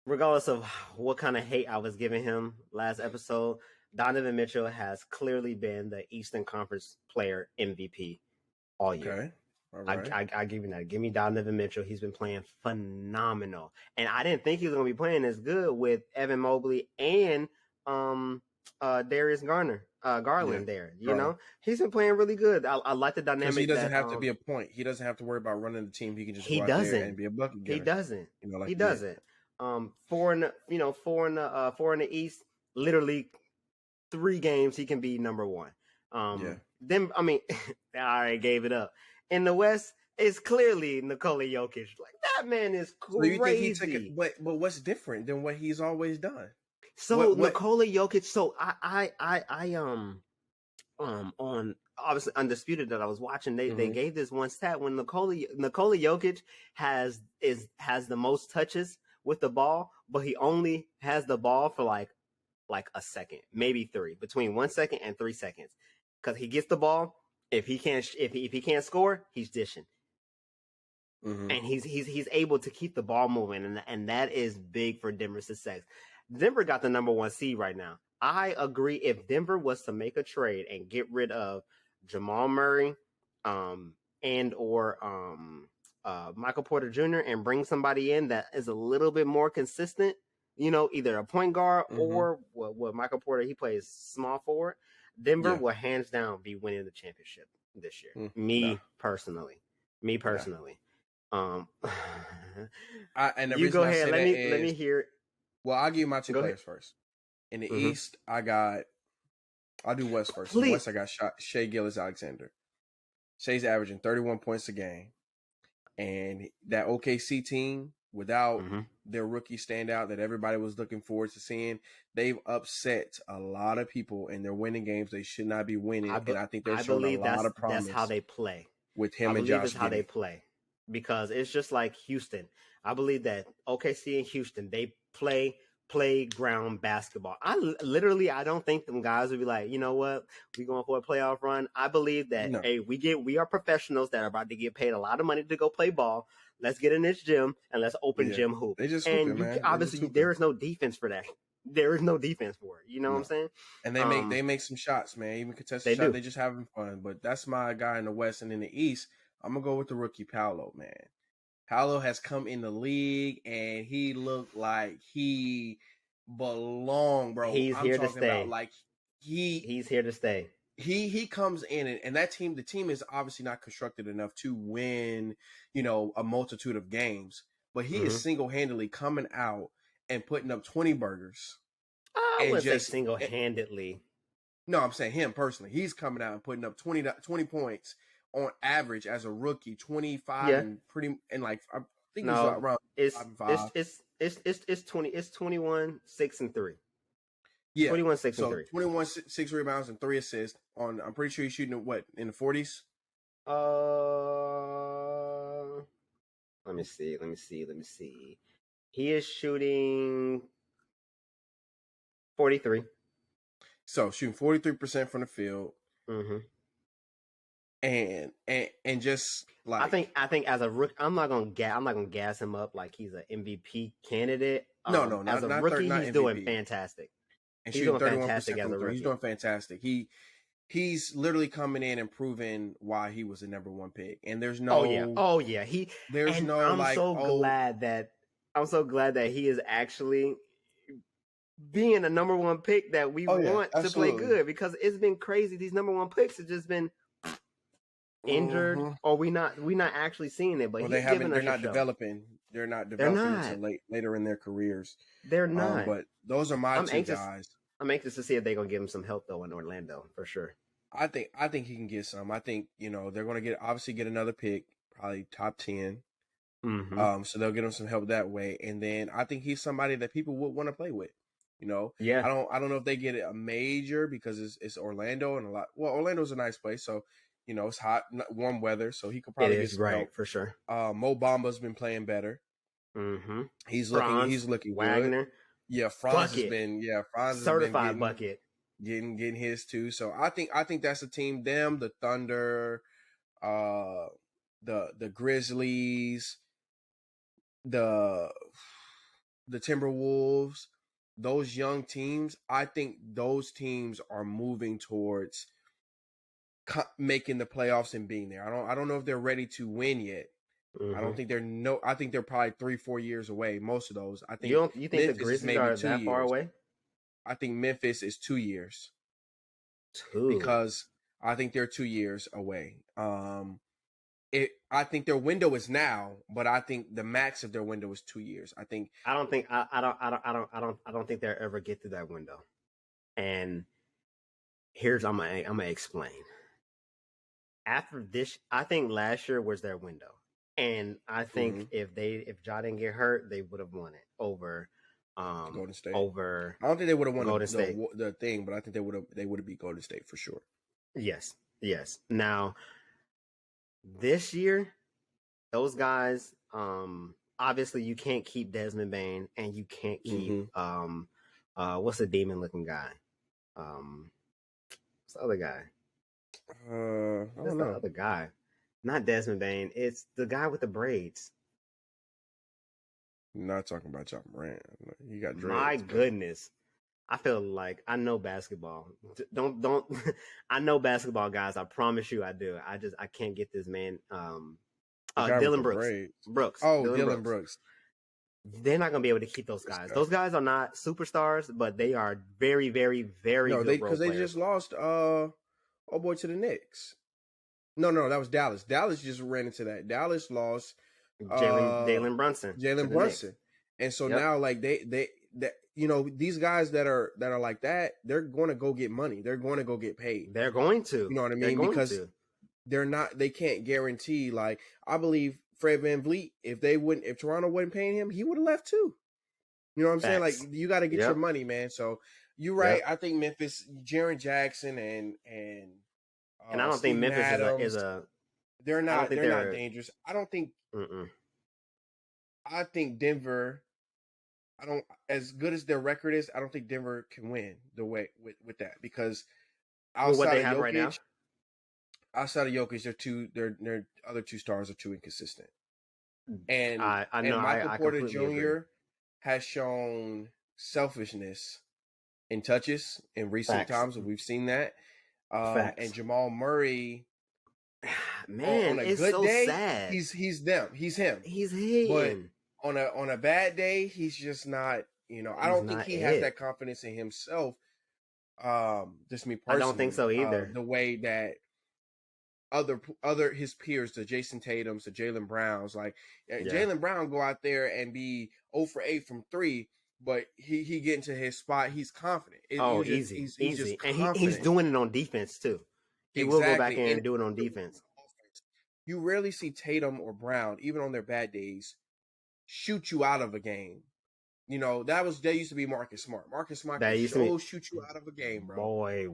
regardless of what kind of hate I was giving him last episode, Donovan Mitchell has clearly been the Eastern Conference Player MVP all year. Okay. All right. I give you that. Give me Donovan Mitchell. He's been playing phenomenal, and I didn't think he was going to be playing as good with Evan Mobley and Darius Garland there. He's been playing really good. I like the dynamic. He doesn't have to be a point. He doesn't have to worry about running the team. He can just go out there and be a bucket getter. He doesn't. He doesn't. 4 in the East. Literally 3 games he can be number 1. Then I already gave it up. In the West, it's clearly Nikola Jokic. Like, that man is crazy. So you think but what's different than what he's always done? So Nikola Jokic. So I on obviously Undisputed that I was watching. They gave this one stat when Nikola Jokic has the most touches with the ball, but he only has the ball for like a second, maybe 3, between 1 second and 3 seconds, because he gets the ball. If he can't score, he's dishing. And he's able to keep the ball moving, and that is big for Denver's success. Denver got the number 1 seed right now. I agree. If Denver was to make a trade and get rid of Jamal Murray, and or Michael Porter Jr. and bring somebody in that is a little bit more consistent, either a point guard or what Michael Porter, he plays small forward. Denver will hands down be winning the championship this year. Me personally. And you go ahead. Let me hear. Well, I'll give you my two players first. In the East, I'll do West first. In the West, I got Shai Gilgeous-Alexander. Shai's averaging 31 points a game. And that OKC team, without their rookie standout that everybody was looking forward to seeing, they've upset a lot of people, and they're winning games they should not be winning. And I think they're showing a lot of promise. That's how they play. With him and Josh. That's how they play. Because it's just like Houston. I believe that OKC and Houston, they play playground basketball. I don't think them guys would be like, you know what, we going for a playoff run. I believe that we are professionals that are about to get paid a lot of money to go play ball. Let's get in this gym and let's open gym hoop. They just obviously there is no defense for that. There is no defense for it. You know what I'm saying? And they make some shots, man. Even contested shots, they just having fun. But that's my guy in the West. And in the East, I'm gonna go with the rookie Paolo, man. Paolo has come in the league, and he looked like he belonged, bro. He's here to stay. He's here to stay. He comes in, and that team, the team is obviously not constructed enough to win, a multitude of games. But he is single-handedly coming out and putting up 20 burgers. I wouldn't say single-handedly. No, I'm saying him personally. He's coming out and putting up 20 points on average as a rookie, 25 and I think around it's 20, it's 21, 6 and 3. Yeah. 21, 6 and 3. 21, 6 rebounds and 3 assists I'm pretty sure he's shooting in the 40s. Let me see. He is shooting 43. So shooting 43% from the field. And just like I think as a rookie, I'm not gonna gas him up like he's an MVP candidate. No, as a rookie, he's doing fantastic. And he's doing fantastic as a rookie. He's doing fantastic. He's literally coming in and proving why he was the number one pick. And there's no I'm so glad that he is actually being a number one pick that we want to play good, because it's been crazy. These number one picks have just been injured, or we not actually seeing it. But they're not developing. They're not developing until later in their careers. They're not. But those are my two guys. I'm anxious to see if they're gonna give him some help though in Orlando for sure. I think he can get some. I think they're gonna get another pick, probably top 10. So they'll get him some help that way, and then I think he's somebody that people would want to play with. Yeah. I don't know if they get a major because it's Orlando and Orlando's a nice place, so it's hot, warm weather, so he could probably get some help for sure. Mo Bamba's been playing better. He's looking Wagner. good. Yeah, Franz has been certified bucket. Getting his too. So I think that's a team. Them, the Thunder, the Grizzlies, the Timberwolves, those young teams. I think those teams are moving towards making the playoffs and being there. I don't know if they're ready to win yet. I don't think I think they're probably 3-4 years away. Most of those. I think you think Memphis the Grizzlies are that far away? I think Memphis is 2 years. Because I think they're 2 years away. I think their window is now, but I think the max of their window is 2 years. I don't think they'll ever get to that window. And here's I'm gonna explain. After this, I think last year was their window. And I think if Ja didn't get hurt, they would have won it over Golden State. I don't think they would have won Golden State. The thing, but I think they would have beat Golden State for sure. Yes. Now, this year, those guys, obviously you can't keep Desmond Bane, and you can't keep what's the demon looking guy? What's the other guy? I don't know. The other guy. Not Desmond Bane. It's the guy with the braids. I'm not talking about Ja Morant. You got dreads. My goodness. I feel like I know basketball. Don't I know basketball, guys. I promise you I do. I can't get this man. Dillon Brooks. Oh, Dillon Brooks. they're not going to be able to keep those guys. Those guys are not superstars, but they are very, very, very good role players. Because they just lost to the Knicks. No, that was Dallas. Dallas just ran into that. Dallas lost Jalen Brunson. And so now, like they these guys that are like that, they're going to go get money. They're going to go get paid. They're going to. You know what I mean? Because they can't guarantee. Like, I believe Fred VanVleet, if Toronto wasn't paying him, he would have left too. You know what I'm saying? Like, you got to get your money, man. So you're right. I think Memphis, Jaren Jackson and I don't think Memphis Adams, is a. They're not dangerous. I don't think. I think Denver. As good as their record is, I don't think Denver can win the way with that, because outside of Jokic, right now? Outside of Jokic, their other two stars are too inconsistent. And I know, and Michael Porter Jr. agree. Has shown selfishness in touches in recent times, and we've seen that. And Jamal Murray, man, on a it's good so day, sad. He's them. He's him. He's him. But on a bad day, he's just not. I don't think he has that confidence in himself. Just me personally, I don't think so either. The way that other his peers, the Jason Tatums, the Jaylen Browns, like Jaylen Brown go out there and be 0 for 8 from 3, but he get into his spot, he's confident. Easy. And he's doing it on defense too. He will go back in and do it on defense. You rarely see Tatum or Brown, even on their bad days, shoot you out of a game. That used to be Marcus Smart. Marcus Smart could shoot you out of a game, bro. Boy,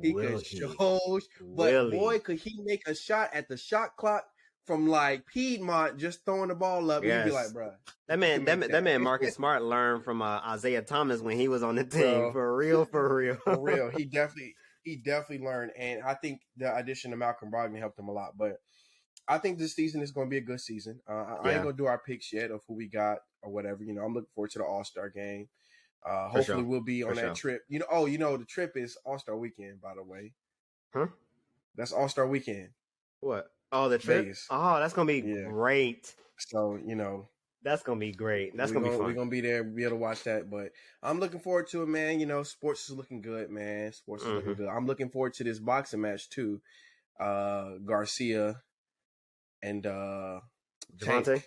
boy, could he make a shot at the shot clock from like Piedmont, just throwing the ball up. Yes. You'd be like, bro. That man Marcus Smart learned from Isaiah Thomas when he was on the team. Bro. For real. For real. He definitely learned. And I think the addition of Malcolm Brogdon helped him a lot. But I think this season is going to be a good season. I ain't going to do our picks yet of who we got or whatever. I'm looking forward to the All-Star game. Hopefully we'll be on that trip. The trip is All-Star weekend, by the way. Huh? That's All-Star weekend. What? Oh, the trip? Vegas. Oh, that's going to be great. So, that's going to be great. That's going to be fun. We're going to be there, be able to watch that. But I'm looking forward to it, man. Sports is looking good, man. Sports is looking good. I'm looking forward to this boxing match, too. Garcia and Gervonta.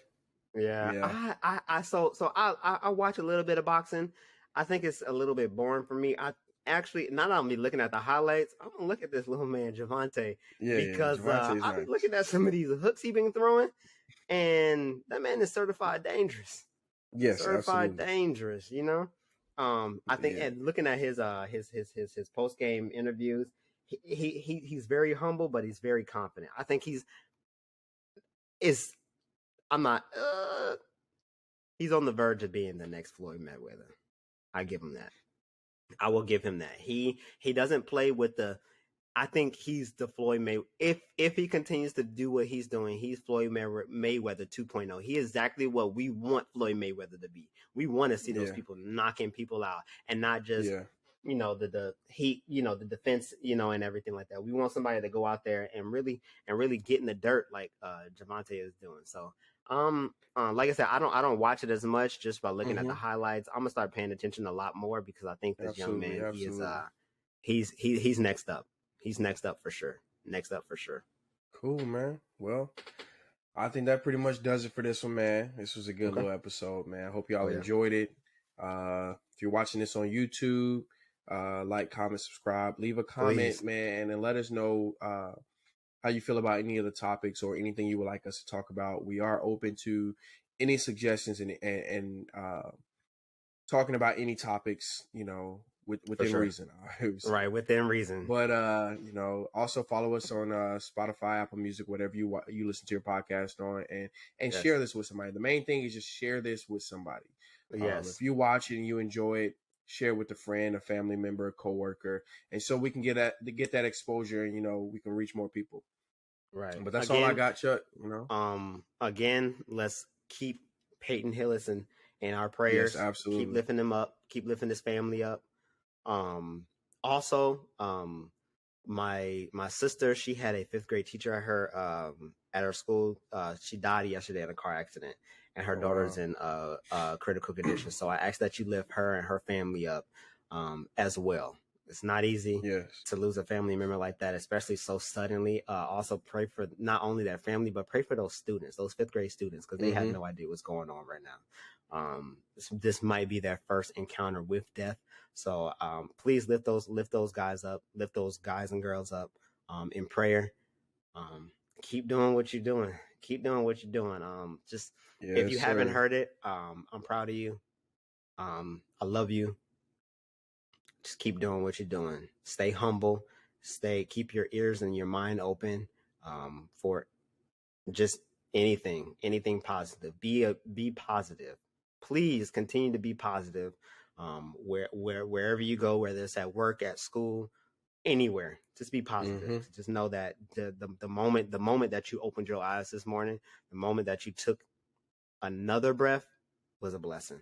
Yeah. I watch a little bit of boxing. I think it's a little bit boring for me. I actually, not only looking at the highlights, I'm gonna look at this little man Gervonta because I've been looking at some of these hooks he's been throwing, and that man is certified dangerous. Yes, certified dangerous. I think, and looking at his post game interviews, he's very humble, but he's very confident. I think he's on the verge of being the next Floyd Mayweather. I give him that. I will give him that. He doesn't play with I think he's the Floyd Mayweather. If he continues to do what he's doing, he's Floyd Mayweather 2.0. He is exactly what we want Floyd Mayweather to be. We want to see those people knocking people out and not just the defense, and everything like that. We want somebody to go out there and really get in the dirt like Gervonta is doing. So like I said, I don't watch it as much just by looking at the highlights. I'm gonna start paying attention a lot more because I think this young man, he's next up. He's next up for sure. Cool, man. Well, I think that pretty much does it for this one, man. This was a good little episode, man. I hope y'all enjoyed it. If you're watching this on YouTube, like, comment, subscribe, leave a comment, man, and let us know how you feel about any of the topics or anything you would like us to talk about. We are open to any suggestions and talking about any topics, within reason. Right, within reason. But also follow us on Spotify, Apple Music, whatever you listen to your podcast on, and share this with somebody. The main thing is just share this with somebody. Yes. If you watch it and you enjoy it, share with a friend, a family member, a coworker, and so we can get that exposure, and we can reach more people. Right. But that's all I got, Chuck. Again, let's keep Peyton Hillis in our prayers. Yes, absolutely. Keep lifting him up. Keep lifting his family up. Also, my sister, she had a 5th grade teacher at her school. She died yesterday in a car accident, and her daughter's in critical condition. So I ask that you lift her and her family up as well. It's not easy to lose a family member like that, especially so suddenly. Also pray for not only that family, but pray for those students, those 5th grade students, because they had no idea what's going on right now. This might be their first encounter with death. So please lift those guys up, lift those guys and girls up in prayer. Keep doing what you're doing. Keep doing what you're doing. If you haven't heard it, I'm proud of you. I love you. Just keep doing what you're doing. Stay humble. Keep your ears and your mind open for just anything positive. Be positive. Please continue to be positive. Wherever you go, whether it's at work, at school, anywhere, just be positive. Just know that the moment that you opened your eyes this morning, the moment that you took another breath was a blessing.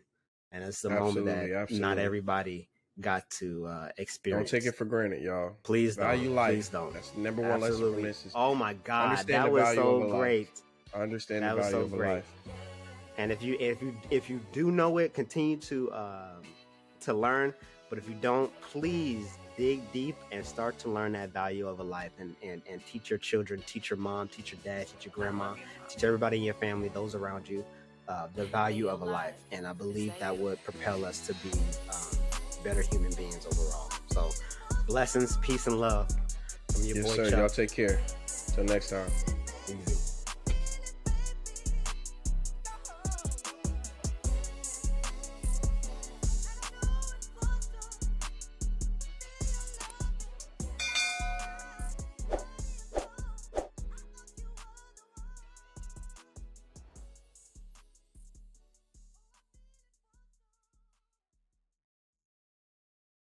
And it's the moment that not everybody got to experience. Don't take it for granted, y'all. Please don't. Value life. Please don't. That's the number one lesson from this. Oh my God, that was so great. I understand the value of life. And if you do know it, continue to learn. But if you don't, please dig deep and start to learn that value of a life, and teach your children, teach your mom, teach your dad, teach your grandma, teach everybody in your family, those around you, the value of a life. And I believe that would propel us to be better human beings overall. So blessings, peace, and love from your boy Chuck. Y'all take care. Till next time.